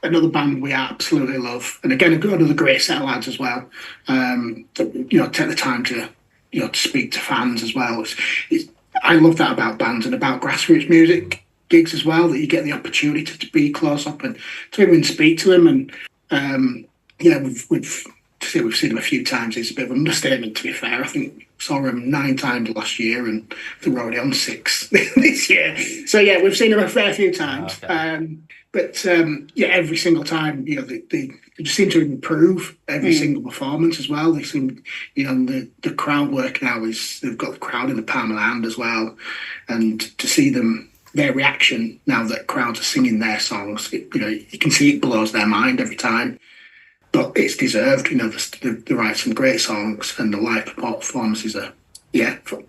Another band we absolutely love, and again another great set of lads as well. Take the time to speak to fans as well. I love that about bands and about grassroots music gigs as well, that you get the opportunity to be close up and to even speak to them. And we've seen them a few times. It's a bit of an understatement, to be fair. I think we saw them 9 times last year, and I think we're already on 6 this year. So we've seen them a fair few times. Okay. Every single time, they just seem to improve every single performance as well. They seem, the crowd work now they've got the crowd in the palm of the hand as well, and to see their reaction now that crowds are singing their songs, you can see it blows their mind every time. But it's deserved. They write some great songs, and the live performances are,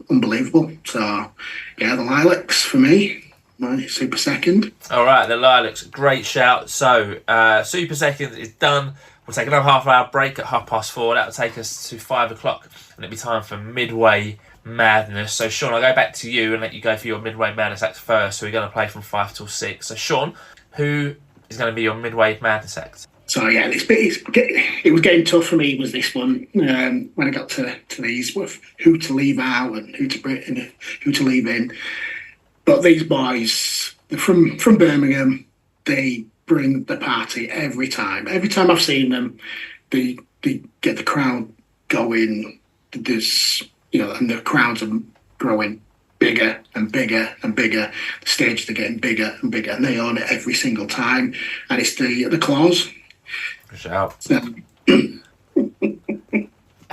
unbelievable. So, the Lilacs for me, my Super Second. All right, the Lilacs, great shout. So, Super Second is done. We'll take another half-hour break at 4:30. That'll take us to 5:00, and it'll be time for Midway Madness. So, Shaun, I'll go back to you and let you go for your Midway Madness act first. So, we're going to play from 5 till 6. So, Shaun, who is going to be your Midway Madness act? So it was getting tough for me. Was this one when I got to these with who to leave out and who to bring and who to leave in? But these boys, they're from Birmingham. They bring the party every time. Every time I've seen them, they get the crowd going. There's, and the crowds are growing bigger and bigger and bigger. The stages are getting bigger and bigger, and they own it every single time. And it's the Claws. Shout. So, if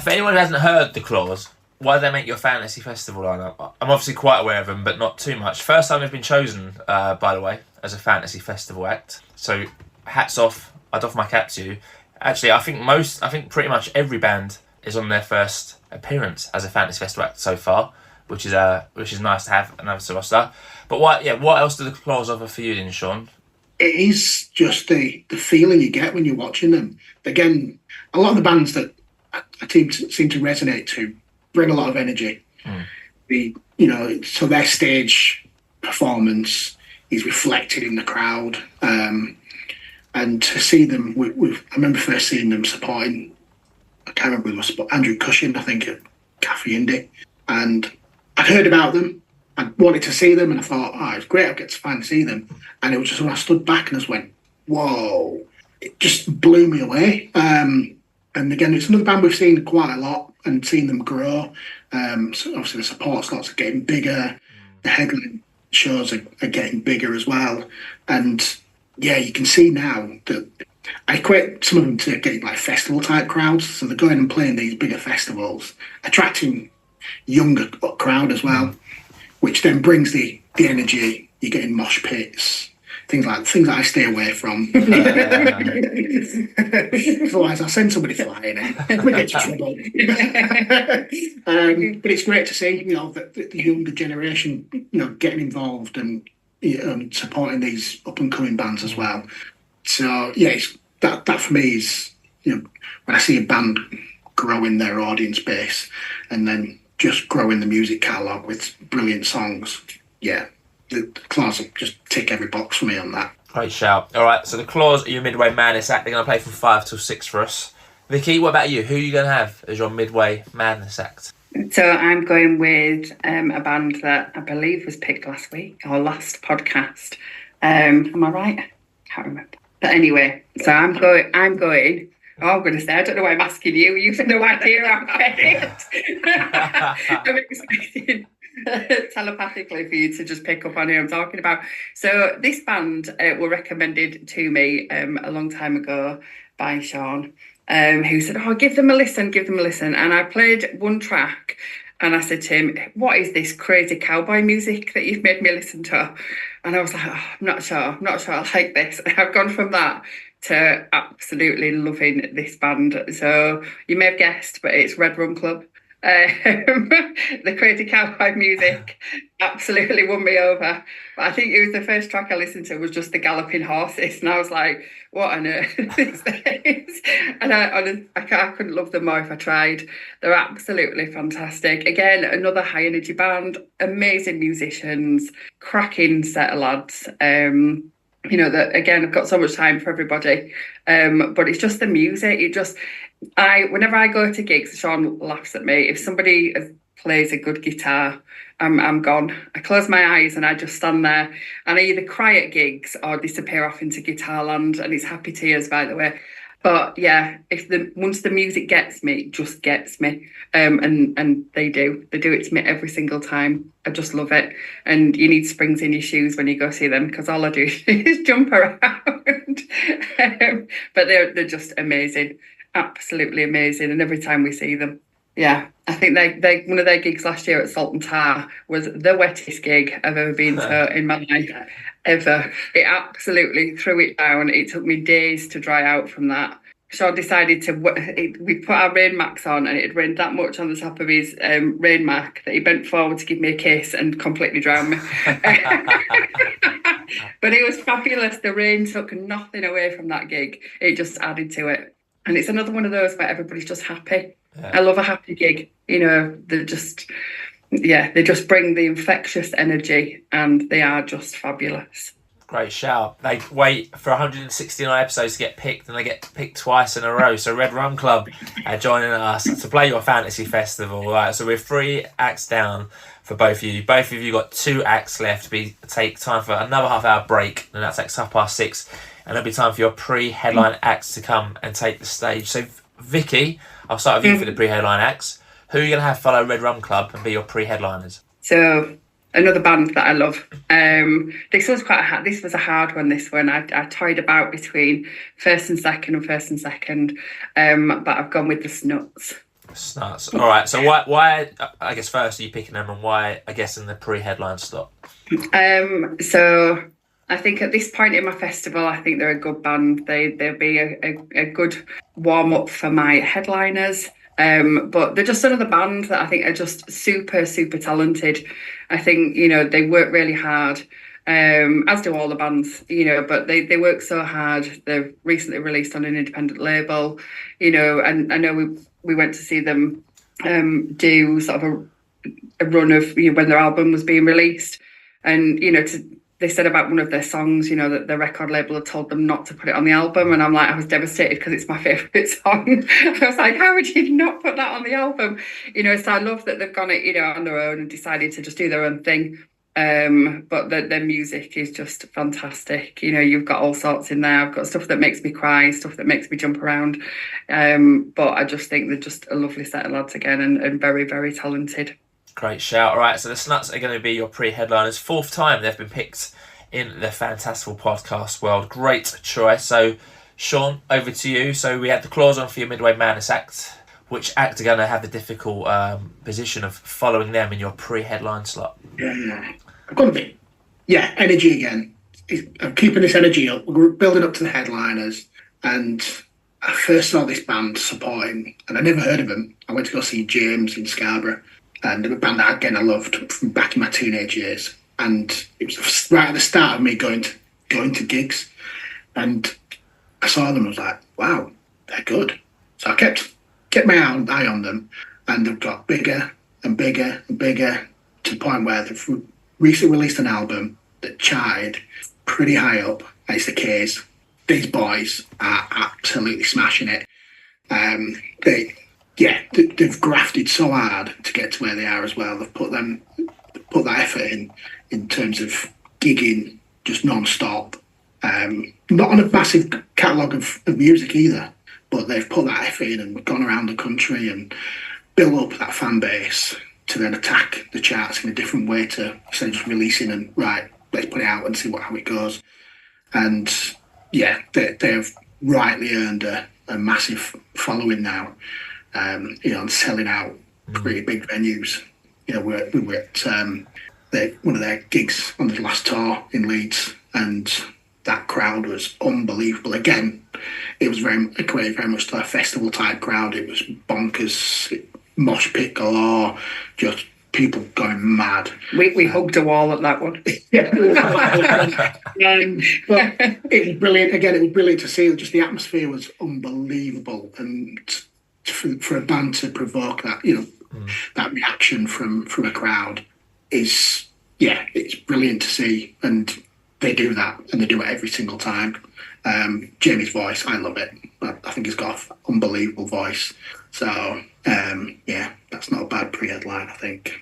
anyone hasn't heard the Claws, why do they make your fantasy festival lineup? I'm obviously quite aware of them, but not too much. First time they've been chosen, by the way, as a fantasy festival act. So hats off. I'd offer my cap to you. Actually, I think pretty much every band is on their first appearance as a fantasy festival act so far, which is nice to have another roster. But what else do the Claws offer for you then, Shaun? it is just the feeling you get when you're watching them. Again, a lot of the bands that I seem to resonate to bring a lot of energy. So their stage performance is reflected in the crowd. And to see them, I remember first seeing them supporting, I can't remember who was, Andrew Cushing, I think, at Cafe Indie. And I'd heard about them. I wanted to see them, and I thought, it's great, I'll get to finally see them. And it was just when I stood back and I just went, whoa, it just blew me away. And again, it's another band we've seen quite a lot and seen them grow. So obviously the support slots are getting bigger, the headline shows are getting bigger as well. And yeah, you can see now that I equate some of them to getting like festival type crowds. So they're going and playing these bigger festivals, attracting younger crowd as well, which then brings the energy. You're getting mosh pits, things like I stay away from. Otherwise, I'll send somebody flying in. We get into trouble. But it's great to see, the younger generation, getting involved and supporting these up and coming bands as well. So yeah, that for me is, when I see a band growing their audience base and then just growing the music catalogue with brilliant songs, yeah, the Claws just tick every box for me on that. Great shout. All right, so the Claws are your Midway Madness act. They're going to play from 5 till 6 for us. Vicky, what about you? Who are you going to have as your Midway Madness act? So I'm going with a band that I believe was picked last week, or last podcast. Am I right? Can't remember. But anyway, so I'm going. I'm going to say, I don't know why I'm asking you. You've no idea I'm picked. I'm expecting telepathically for you to just pick up on who I'm talking about. So this band were recommended to me a long time ago by Shaun, who said, give them a listen. And I played one track and I said to him, what is this crazy cowboy music that you've made me listen to? And I was like, I'm not sure I like this. And I've gone from that to absolutely loving this band. So you may have guessed, but it's Red Rum Club. The crazy cowboy music absolutely won me over. But I think it was the first track I listened to was just the galloping horses, and I was like, what on earth is this? And I couldn't love them more if I tried. They're absolutely fantastic. Again, another high energy band, amazing musicians, cracking set of lads. That again, I've got so much time for everybody. But it's just the music. Whenever I go to gigs, Shaun laughs at me. If somebody plays a good guitar, I'm gone. I close my eyes and I just stand there, and I either cry at gigs or disappear off into guitar land, and it's happy tears, by the way. But yeah, once the music gets me, it just gets me. And they do it to me every single time. I just love it. And you need springs in your shoes when you go see them, because all I do is jump around. But they're just amazing, absolutely amazing. And every time we see them, yeah, I think they one of their gigs last year at Salt and Tar was the wettest gig I've ever been to in my life, ever. It absolutely threw it down. It took me days to dry out from that. Shaun decided we put our rain macs on, and it had rained that much on the top of his rain mac that he bent forward to give me a kiss and completely drowned me. But it was fabulous. The rain took nothing away from that gig. It just added to it. And it's another one of those where everybody's just happy. Yeah. I love a happy gig. They just bring the infectious energy, and they are just fabulous. Great shout. They wait for 169 episodes to get picked, and they get picked twice in a row. So Red Rum Club are joining us to play your fantasy festival. Right, so we're 3 acts down for both of you. Both of you got 2 acts left. Take time for another half-hour break, and that takes 6:30. And there'll be time for your pre-headline acts to come and take the stage. So Vicky, I'll start with you for the pre-headline acts. Who are you going to have follow Red Rum Club and be your pre-headliners? So another band that I love. This was a hard one. This one I toyed about between first and second, but I've gone with the Snuts. Snuts. All right. So why? I guess first are you picking them, and why? I guess in the pre-headline slot. So I think at this point in my festival, I think they're a good band. They'll be a good warm up for my headliners. But they're just another band that I think are just super, super talented. I think, they work really hard, as do all the bands, but they work so hard. They've recently released on an independent label, and I know we went to see them do sort of a run of, when their album was being released. And, they said about one of their songs, that the record label had told them not to put it on the album. And I'm like, I was devastated because it's my favourite song. I was like, how would you not put that on the album? So I love that they've gone it, on their own and decided to just do their own thing. But their music is just fantastic. You've got all sorts in there. I've got stuff that makes me cry, stuff that makes me jump around. But I just think they're just a lovely set of lads again and very, very talented. Great shout. All right, so the Snuts are going to be your pre-headliners. 4th time they've been picked in the Fantastival Podcast world. Great choice. So, Shaun, over to you. So we had the clause on for your Midway Madness act. Which act are going to have the difficult position of following them in your pre-headline slot? I've got a bit. Energy again. I'm keeping this energy up. We're building up to the headliners. And I first saw this band supporting, and I never heard of them. I went to go see James in Scarborough. And a band that, again, I loved from back in my teenage years. And it was right at the start of me going to gigs. And I saw them and I was like, wow, they're good. So I kept my eye on them. And they've got bigger and bigger and bigger to the point where they've recently released an album that charted pretty high up. And it's the K's. These boys are absolutely smashing it. They've grafted so hard to get to where they are as well. They've put that effort in terms of gigging just non-stop. Not on a massive catalogue of music either, but they've put that effort in and gone around the country and built up that fan base to then attack the charts in a different way to instead of just releasing and right, let's put it out and see how it goes. And they've rightly earned a massive following now. And selling out pretty big venues. We were at one of their gigs on the last tour in Leeds, and that crowd was unbelievable. Again, it was equated very much to a festival type crowd. It was bonkers, mosh pit galore, just people going mad. We hugged a wall at that one. But it was brilliant. Again, it was brilliant to see. Just the atmosphere was unbelievable, and for a band to provoke that, that reaction from a crowd is, it's brilliant to see. And they do that, and they do it every single time. Jamie's voice, I love it. I think he's got an unbelievable voice. So, that's not a bad pre-headline, I think.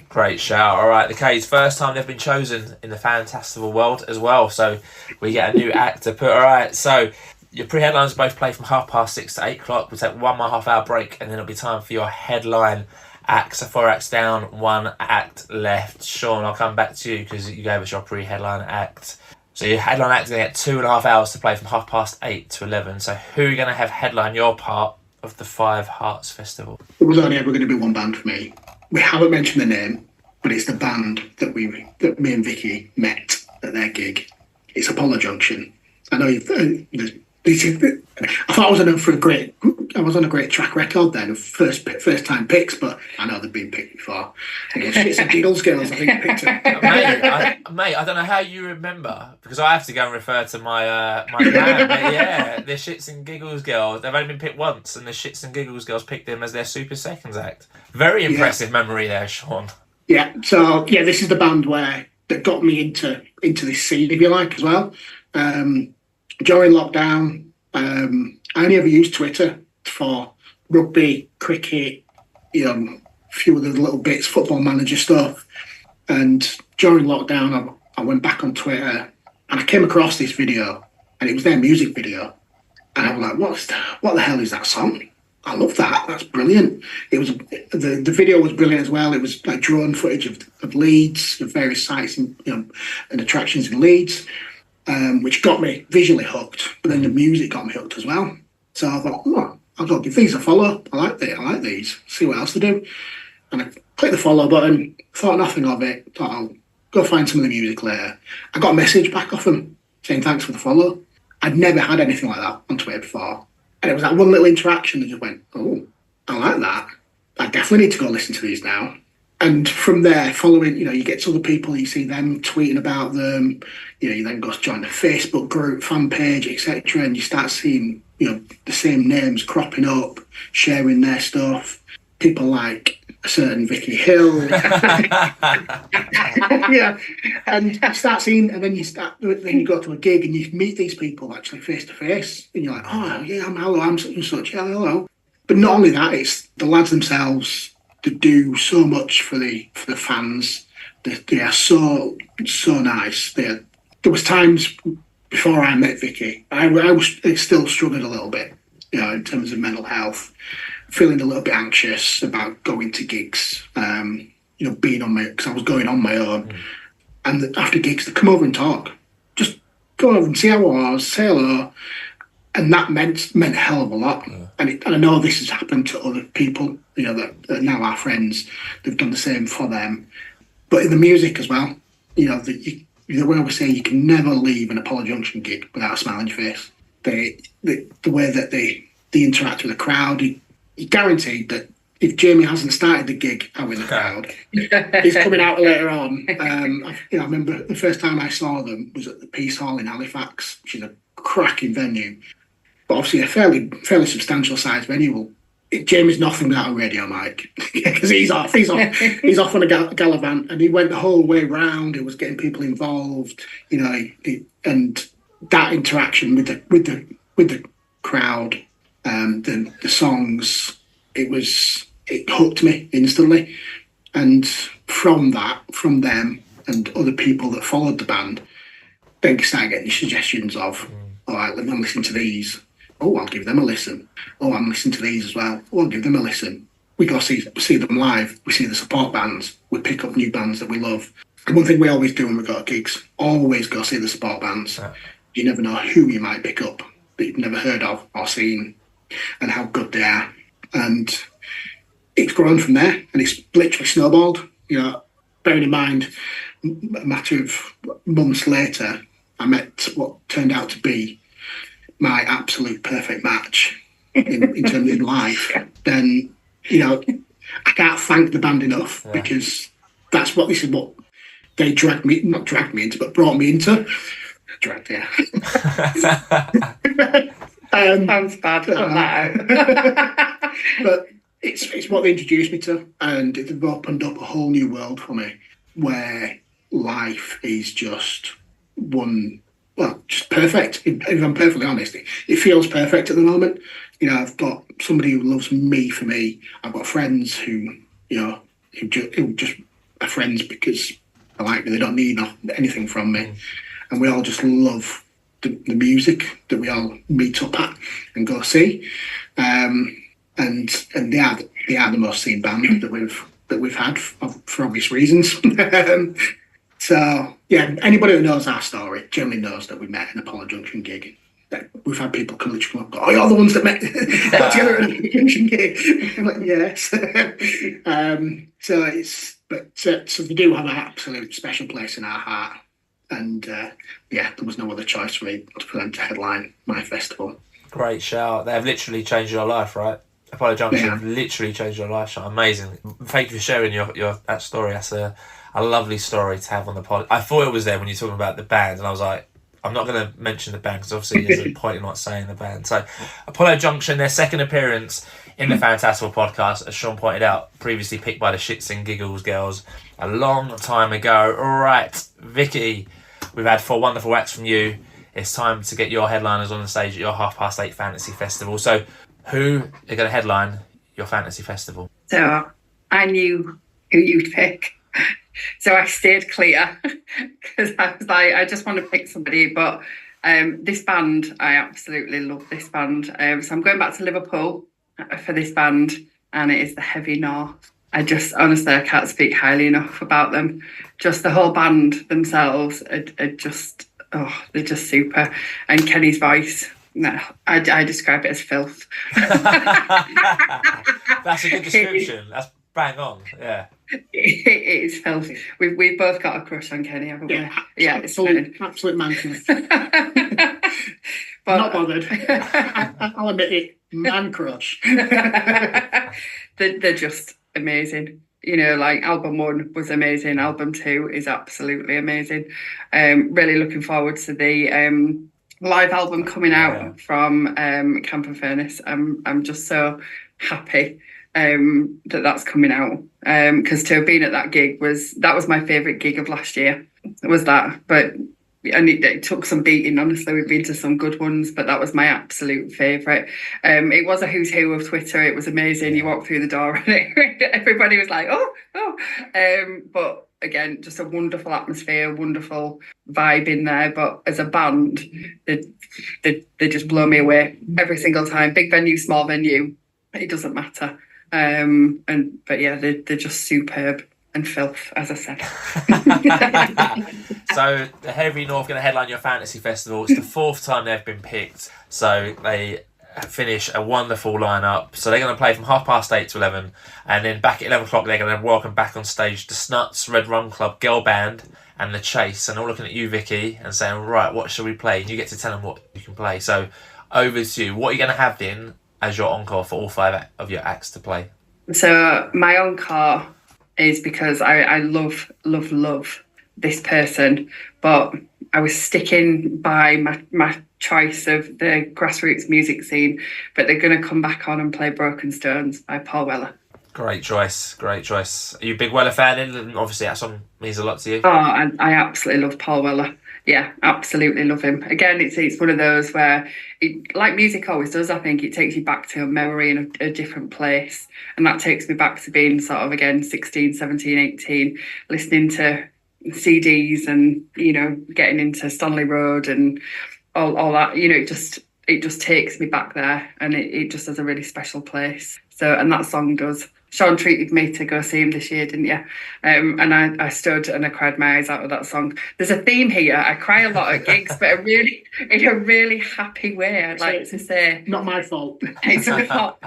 Great shout. All right, the K's, first time they've been chosen in the Fantastival world as well. So we get a new act to put. All right, so your pre-headlines both play from 6:30 to 8 o'clock. We'll take 1.5 hour break, and then it'll be time for your headline acts. So 4 acts down, 1 act left. Shaun, I'll come back to you because you gave us your pre-headline act. So your headline act is going to get 2.5 hours to play from 8:30 to 11. So who are you going to have headline your part of the Five Hearts Festival? It was only ever going to be one band for me. We haven't mentioned the name, but it's the band that me and Vicky met at their gig. It's Apollo Junction. I know I thought I was on a great track record then of first time picks, but I know they've been picked before. Shits and Giggles Girls, I think, picked them. Mate, I don't know how you remember, because I have to go and refer to my my band. But the Shits and Giggles Girls, they've only been picked once, and the Shits and Giggles Girls picked them as their Super Seconds act. Very impressive memory there, Shaun. Yeah, so this is the band that got me into this scene, if you like, as well. During lockdown, I only ever used Twitter for rugby, cricket, a few of the little bits, football manager stuff. And during lockdown, I went back on Twitter and I came across this video, and it was their music video. And I was like, what the hell is that song? I love that. That's brilliant. It was the video was brilliant as well. It was like drone footage of Leeds, of various sites and and attractions in Leeds, which got me visually hooked. But then the music got me hooked as well. So I thought, I'll go give these a follow. I like these. See what else to do. And I clicked the follow button. Thought nothing of it. Thought I'll go find some of the music later. I got a message back off them saying thanks for the follow. I'd never had anything like that on Twitter before. And it was that one little interaction that just went, oh, I like that. I definitely need to go listen to these now. And from there, following, you get to other people, you see them tweeting about them. You then go to join the Facebook group, fan page, etc. And you start seeing, the same names cropping up, sharing their stuff. People like a certain Vicky Hill. Yeah. And you start seeing, and then you go to a gig and you meet these people actually face to face. And you're like, oh, yeah, I'm such and such. Yeah, hello. But not only that, it's the lads themselves that do so much for the fans. They are so nice. There was times before I met Vicky, I was still struggling a little bit, in terms of mental health, feeling a little bit anxious about going to gigs, being on because I was going on my own. And after gigs, they come over and talk. Just go over and see how I was, say hello. And that meant a hell of a lot. Yeah. And I know this has happened to other people, that are now our friends. They've done the same for them. But in the music as well, we always say you can never leave an Apollo Junction gig without a smile on your face. The way that they interact with the crowd, you're guaranteed that if Jamie hasn't started the gig out with the crowd, he's coming out later on. I remember the first time I saw them was at the Peace Hall in Halifax, which is a cracking venue. But obviously a fairly substantial size venue. Well, Jamie's nothing without a radio mic because he's off on a gallivant, and he went the whole way round. It was getting people involved, and that interaction with the crowd, the songs, it hooked me instantly. And from them and other people that followed the band, then you start getting suggestions of, all right, let me listen to these. Oh, I'll give them a listen. Oh, I'm listening to these as well. Oh, I'll give them a listen. We go see them live. We see the support bands. We pick up new bands that we love. And one thing we always do when we go to gigs, always go see the support bands. Yeah. You never know who you might pick up that you've never heard of or seen and how good they are. And it's grown from there, and it's literally snowballed. Bearing in mind, a matter of months later, I met what turned out to be my absolute perfect match in terms of life. Then, I can't thank the band enough because this is what they brought me into. Dragged, yeah. Sounds bad. But it's what they introduced me to, and they've opened up a whole new world for me where life is just just perfect. If I'm perfectly honest, it feels perfect at the moment. I've got somebody who loves me for me. I've got friends who just are friends because they like me. They don't need anything from me. And we all just love the music that we all meet up at and go see. And they are the most seen band that we've had for obvious reasons. So yeah, anybody who knows our story generally knows that we met in an Apollo Junction gig. We've had people come up and go, oh, you're the ones that got together at a Junction gig. I'm like, yes. So they do have an absolute special place in our heart. And there was no other choice for me for them to headline my festival. Great shout. They have literally changed your life, right? Apollo Junction have literally changed your life. Shaun. Amazing. Thank you for sharing that story. That's a lovely story to have on the pod. I thought it was there when you were talking about the band, and I was like, I'm not going to mention the band because obviously there's a point in not saying the band. So Apollo Junction, their second appearance in the Fantastival Podcast, as Shaun pointed out, previously picked by the Shits and Giggles girls a long time ago. All right, Vicky, we've had 4 wonderful acts from you. It's time to get your headliners on the stage at your 8:30 Fantasy Festival. So who are going to headline your Fantasy Festival? So I knew who you'd pick. So I stayed clear because I was like, I just want to pick somebody. But This band, I absolutely love this band. So I'm going back to Liverpool for this band, and it is the Heavy North. I just, honestly, I can't speak highly enough about them. Just the whole band themselves are just, they're just super. And Kenny's voice, no, I describe it as filth. That's a good description. That's bang on, yeah. It is filthy. We've both got a crush on Kenny, haven't we? Yeah, absolute man crush. Not bothered. I'll admit it, man crush. They're just amazing. You know, like album 1 was amazing. Album 2 is absolutely amazing. Really looking forward to the live album coming out from Camp and Furnace. I'm just so happy that's coming out, because to have been at that gig was my favourite gig of last year, was that. But and it took some beating, honestly. We've been to some good ones, but that was my absolute favourite. It was a who's who of Twitter. It was amazing. You walked through the door and everybody was like, oh. But again, just a wonderful atmosphere, wonderful vibe in there. But as a band, they just blow me away every single time. Big venue, small venue, it doesn't matter. But yeah, they're just superb. And filth, as I said. So the Heavy North going to headline your fantasy festival. It's the 4th time they've been picked. So they finish a wonderful lineup. So they're going to play from 8:30 to 11, and then back at 11 o'clock they're going to welcome back on stage the Snuts, Red Rum Club, Girl Band, and the Chase. And all looking at you, Vicky, and saying, right, what shall we play? And you get to tell them what you can play. So over to you. What are you going to have then as your encore for all 5 of your acts to play? So my encore is because I love this person, but I was sticking by my choice of the grassroots music scene, but they're going to come back on and play Broken Stones by Paul Weller. Great choice. Are you a big Weller fan? And obviously that song means a lot to you. Oh, I absolutely love Paul Weller. Yeah, absolutely love him. Again, it's one of those where, like music always does, I think it takes you back to a memory in a different place. And that takes me back to being sort of, again, 16, 17, 18, listening to CDs and, you know, getting into Stanley Road and all that. You know, it just takes me back there, and it just has a really special place. So, and that song does. Shaun treated me to go see him this year, didn't you? And I stood and I cried my eyes out with that song. There's a theme here. I cry a lot at gigs, but in a really happy way, I'd like to say. Not my fault. It's not.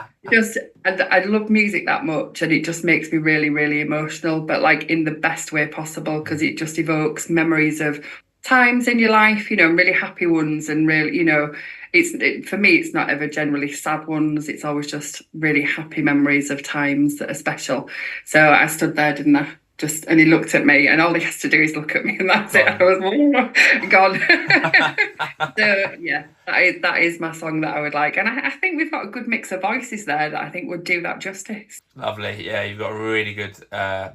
I love music that much, and it just makes me really, really emotional, but like in the best way possible, because it just evokes memories of times in your life, you know, really happy ones, and really, you know, for me, it's not ever generally sad ones. It's always just really happy memories of times that are special. So I stood there, didn't I? And he looked at me, and all he has to do is look at me, and that's it. I was gone. So yeah, that is my song that I would like, and I think we've got a good mix of voices there that I think would do that justice. Lovely, yeah, you've got a really good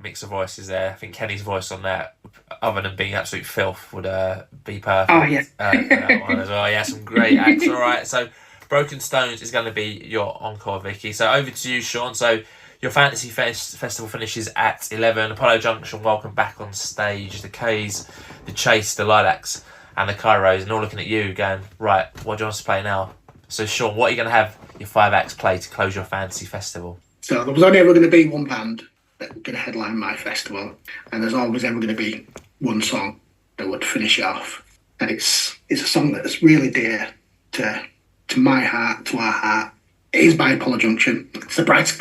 mix of voices there. I think Kenny's voice on that, other than being absolute filth, would be perfect. Oh yeah, for that one as well. Yeah, some great acts. All right, so Broken Stones is going to be your encore, Vicky. So over to you, Shaun. So your fantasy festival finishes at 11. Apollo Junction welcome back on stage. The K's, the Chase, the Lilacs, and the Kairos, and all looking at you, going, right, what do you want us to play now? So, Shaun, what are you going to have your 5 acts play to close your fantasy festival? So there was only ever going to be one band that was going to headline my festival, and there's always ever going to be one song that would finish it off. And it's a song that's really dear to my heart, to our heart. It is by Apollo Junction. Surprise.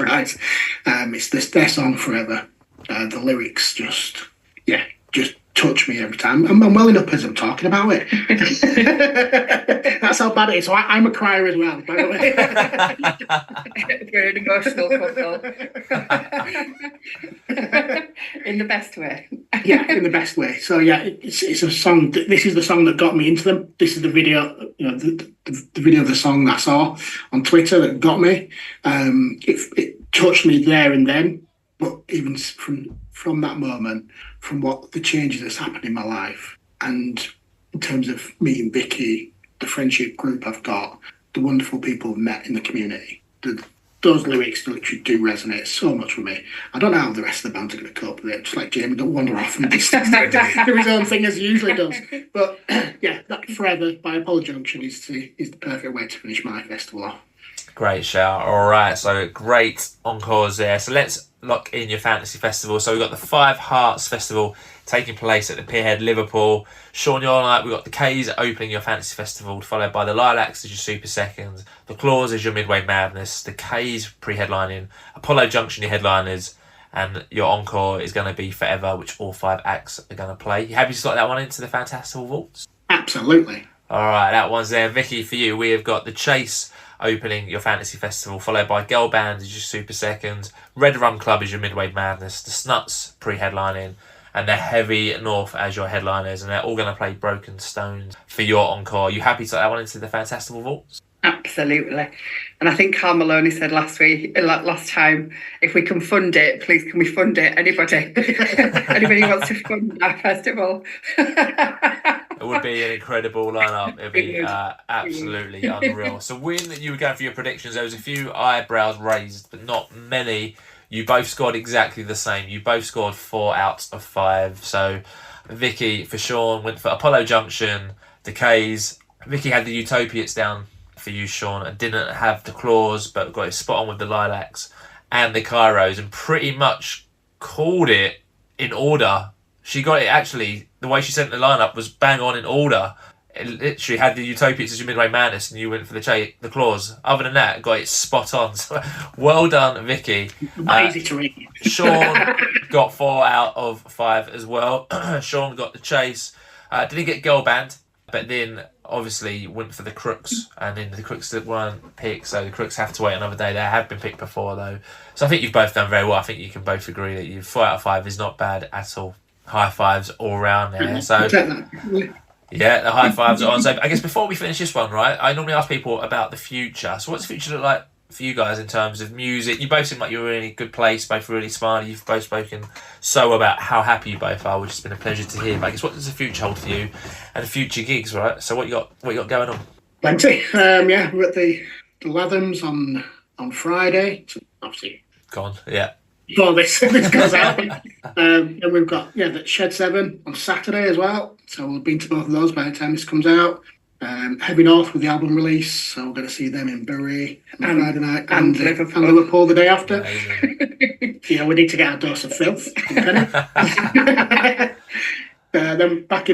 It's their song Forever. The lyrics just touch me every time. I'm welling up as I'm talking about it. That's how bad it is. So I'm a crier as well, by the way. You're an emotional couple. In the best way. Yeah, in the best way. So yeah, it's a song. This is the song that got me into them. This is the video, you know, the video of the song that I saw on Twitter that got me. It touched me there and then, but even from that moment, from what the changes that's happened in my life, and in terms of meeting Vicky, the friendship group I've got, the wonderful people I've met in the community, the those lyrics literally do resonate so much with me. I don't know how the rest of the bands are going to cope with it. Just like Jamie, don't wander off and do his own thing as he usually does. But yeah, that Forever by Apollo Junction is the perfect way to finish my festival off. Great shout. All right, so great encores there. So let's lock in your fantasy festival. So we've got the Five Hearts Festival taking place at the Pierhead, Liverpool. Sean, you're like, we've got the K's opening your fantasy festival, followed by the Lilacs as your super seconds, the Claws as your Midway Madness, the K's pre-headlining, Apollo Junction your headliners, and your encore is going to be Forever, which all 5 acts are going to play. You happy to slot that one into the Fantastival Vaults? Absolutely. All right, that one's there. Vicky, for you, we have got the Chase opening your fantasy festival, followed by Girl Band as your super seconds, Red Rum Club as your Midway Madness, the Snuts pre-headlining, and the Heavy North as your headliners, and they're all going to play Broken Stones for your encore. You happy to let that one into the Fantastival Vaults? Absolutely. And I think Carl Maloney said last time, if we can fund it, please can we fund it? Anybody who wants to fund our festival? It would be an incredible lineup. It would be absolutely unreal. So when you were going for your predictions, there was a few eyebrows raised, but not many. You both scored exactly the same. You both scored 4 out of 5. So Vicky, for Sean, went for Apollo Junction, the K's. Vicky had the Utopiates down for you, Sean, and didn't have the Claws, but got it spot on with the Lilacs and the Kairos, and pretty much called it in order. She got it, actually, the way she sent the lineup was bang on in order. It literally had the Utopiates as your Midway Madness, and you went for the Claws. Other than that, got it spot on. So, well done, Vicky. Easy to read. Sean got 4 out of 5 as well. Sean got the Chase. Didn't get Girl Band, but then obviously went for the Crooks, and then the Crooks weren't picked, so the Crooks have to wait another day. They have been picked before, though. So I think you've both done very well. I think you can both agree that 4 out of 5 is not bad at all. High fives all around there. So yeah, the high fives are on. So I guess before we finish this one, right, I normally ask people about the future. So what's the future look like for you guys in terms of music? You both seem like you're in a good place, both really smart. You've both spoken so about how happy you both are, which has been a pleasure to hear. But I guess what does the future hold for you and future gigs, right? So what you got going on? Plenty. Yeah, we're at the Lathams on Friday. So obviously Gone, yeah. Before this goes out. And we've got the Shed 7 on Saturday as well. So we've been to both of those by the time this comes out. Heavy North with the album release, so we're going to see them in Bury on Friday night and Liverpool the day after. We need to get our dose of filth. Then back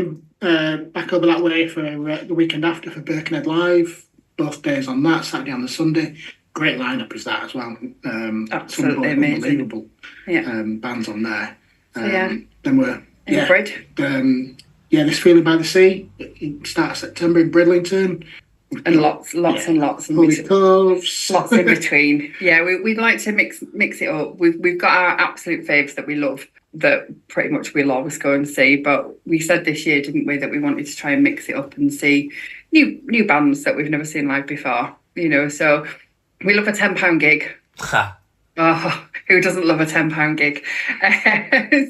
over that way for the weekend after for Birkenhead Live. Both days on that, Saturday and the Sunday. Great lineup is that as well. Absolutely amazing. Unbelievable bands on there. Then we're this Feeling by the Sea. It starts September in Bridlington. And lots and lots in Holy Coves. Lots in between. Yeah, we'd like to mix it up. We've got our absolute faves that we love, that pretty much we'll always go and see. But we said this year, didn't we, that we wanted to try and mix it up and see new bands that we've never seen live before. So we love a £10 gig. Oh, who doesn't love a £10 gig?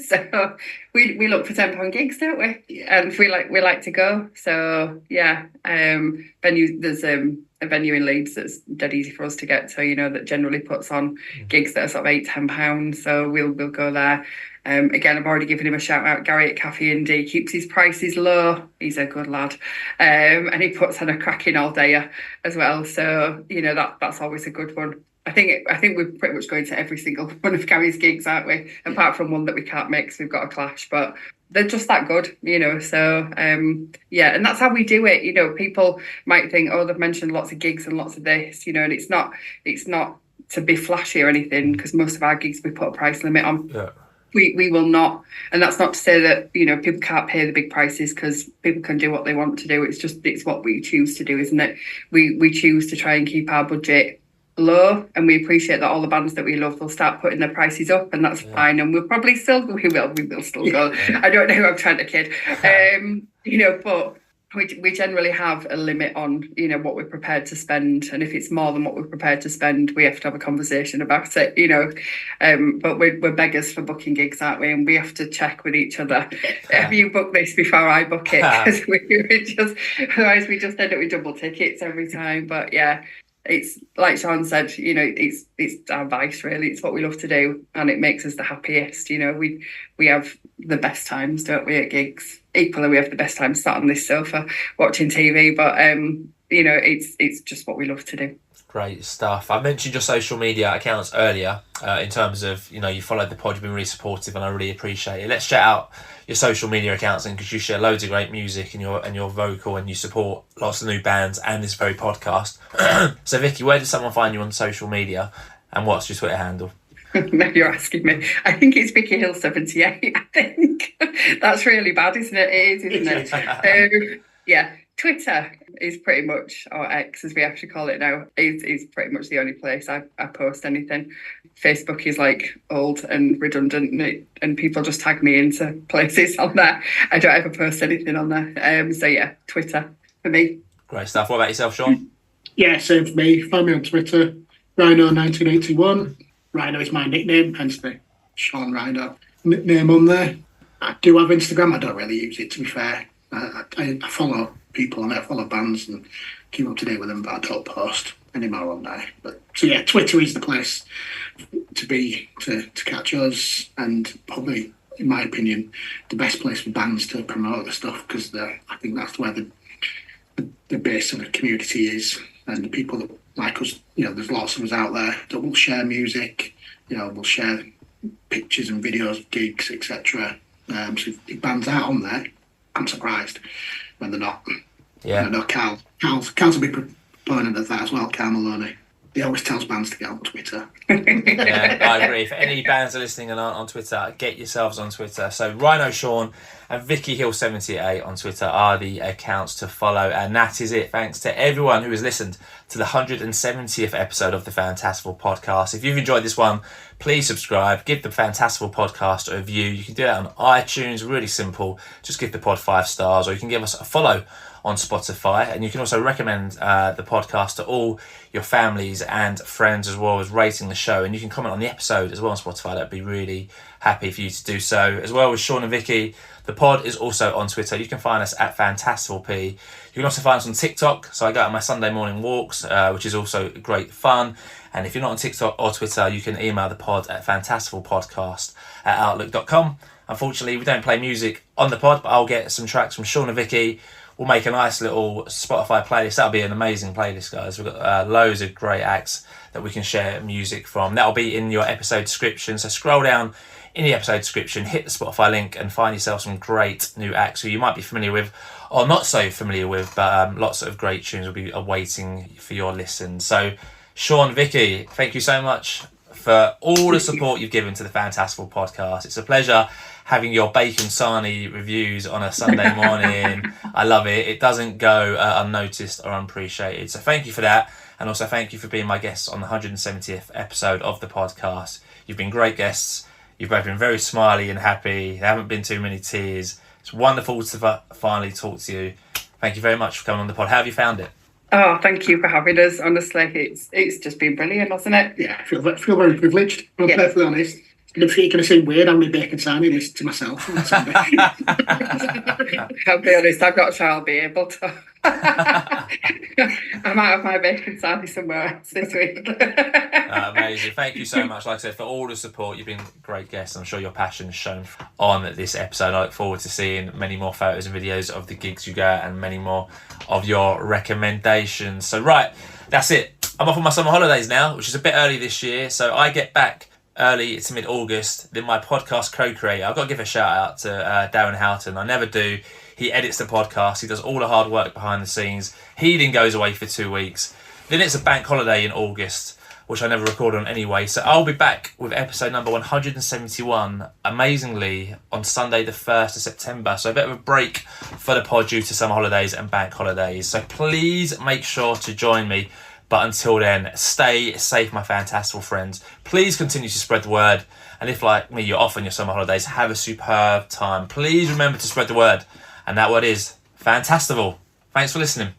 So we look for £10 gigs, don't we? Yeah. And we like to go. So yeah, there's a venue in Leeds that's dead easy for us to get to. That generally puts on gigs that are sort of £8-10. So we'll go there. Again, I've already given him a shout out. Gary at Cafe Indie keeps his prices low. He's a good lad, and he puts on a cracking all dayer as well. So that's always a good one. I think we're pretty much going to every single one of Gary's gigs, aren't we? Apart from one that we can't mix, we've got a clash, but they're just that good, So and that's how we do it. People might think, oh, they've mentioned lots of gigs and lots of this, and it's not to be flashy or anything, because most of our gigs we put a price limit on. Yeah. We will not, and that's not to say that people can't pay the big prices, because people can do what they want to do. It's what we choose to do, isn't it? We choose to try and keep our budget low, and we appreciate that all the bands that we love will start putting their prices up, and that's fine. And we'll probably still we will still go. I don't know who I'm trying to kid, but we generally have a limit on what we're prepared to spend, and if it's more than what we're prepared to spend, we have to have a conversation about it. But we're beggars for booking gigs, aren't we? And we have to check with each other. Have you booked this before I book it? Because otherwise we just end up with double tickets every time. But yeah. it's like Shaun said, it's our vice really. It's what we love to do, and it makes us the happiest. We have the best times, don't we, at gigs? Equally, we have the best time sat on this sofa watching TV. But it's just what we love to do. Great stuff. I mentioned your social media accounts earlier in terms of, you followed the pod, you've been really supportive and I really appreciate it. Let's shout out your social media accounts, and because you share loads of great music and you're vocal and you support lots of new bands and this very podcast. So Vicky, where does someone find you on social media and what's your Twitter handle? Now you're asking me. I think it's Vicky Hill 78. I think that's really bad, isn't it? It is, isn't it? Yeah. Twitter is pretty much, or X as we have to call it now, is pretty much the only place I post anything. Facebook is like old and redundant, and people just tag me into places on there. I don't ever post anything on there. So yeah, Twitter for me. Great stuff. What about yourself, Shaun? Yeah, same for me. Find me on Twitter, Rhino1981. Rhino is my nickname, hence the Shaun Rhino nickname on there. I do have Instagram. I don't really use it, to be fair. I follow people and I follow bands and keep up to date with them, but I don't post anymore on there. But so yeah, Twitter is the place to be to catch us, and probably, in my opinion, the best place for bands to promote the stuff, because I think that's where the base of the community is, and the people that like us. There's lots of us out there that will share music. We'll share pictures and videos of gigs, etc. So if bands out on there, I'm surprised when they're not. Yeah. I know Cal's a big proponent of that as well, Cal Maloney. He always tells bands to get on Twitter. Yeah, I agree. If any bands are listening and aren't on Twitter, get yourselves on Twitter. So Rhino Shaun and Vicky Hill 78 on Twitter are the accounts to follow. And that is it. Thanks to everyone who has listened to the 170th episode of the Fantastival Podcast. If you've enjoyed this one, please subscribe. Give the Fantastival Podcast a review. You can do that on iTunes. Really simple. Just give the pod 5 stars, or you can give us a follow on Spotify, and you can also recommend the podcast to all your families and friends, as well as rating the show, and you can comment on the episode as well on Spotify. That'd be really happy for you to do so. As well as Shaun and Vicky, the pod is also on Twitter. You can find us at Fantastival P. You can also find us on TikTok, so I go on my Sunday morning walks, which is also great fun. And if you're not on TikTok or Twitter, you can email the pod at fantastivalpodcast@outlook.com. Unfortunately, we don't play music on the pod, but I'll get some tracks from Shaun and Vicky. We'll make a nice little Spotify playlist. That'll be an amazing playlist, guys. We've got loads of great acts that we can share music from. That'll be in your episode description. So scroll down in the episode description, hit the Spotify link, and find yourself some great new acts who you might be familiar with or not so familiar with, but lots of great tunes will be awaiting for your listen. So Shaun, Vicky, thank you so much for all the support you've given to the Fantastival Podcast. It's a pleasure having your bacon sarnie reviews on a Sunday morning. I love it. It doesn't go unnoticed or unappreciated. So thank you for that. And also thank you for being my guests on the 170th episode of the podcast. You've been great guests. You've both been very smiley and happy. There haven't been too many tears. It's wonderful to finally talk to you. Thank you very much for coming on the pod. How have you found it? Oh, thank you for having us. Honestly, it's just been brilliant, hasn't it? Yeah, I feel very privileged. I'm perfectly honest. It's going to seem weird how many bacon sarnie this to myself on Sunday. I'll be honest, I'm not sure I'll be able to. I might have my bacon sarnie somewhere else this week. Amazing. Thank you so much. Like I said, for all the support. You've been great guests. I'm sure your passion is shown on this episode. I look forward to seeing many more photos and videos of the gigs you go and many more of your recommendations. So right, that's it. I'm off on my summer holidays now, which is a bit early this year. So I get back early to mid-August. Then my podcast co-creator, I've got to give a shout out to Darren Houghton. I never do. He edits the podcast. He does all the hard work behind the scenes. He then goes away for 2 weeks. Then it's a bank holiday in August, which I never record on anyway. So I'll be back with episode number 171, amazingly, on Sunday the 1st of September. So a bit of a break for the pod due to summer holidays and bank holidays. So please make sure to join me. But until then, stay safe, my Fantastival friends. Please continue to spread the word. And if, like me, you're off on your summer holidays, have a superb time. Please remember to spread the word. And that word is Fantastival. Thanks for listening.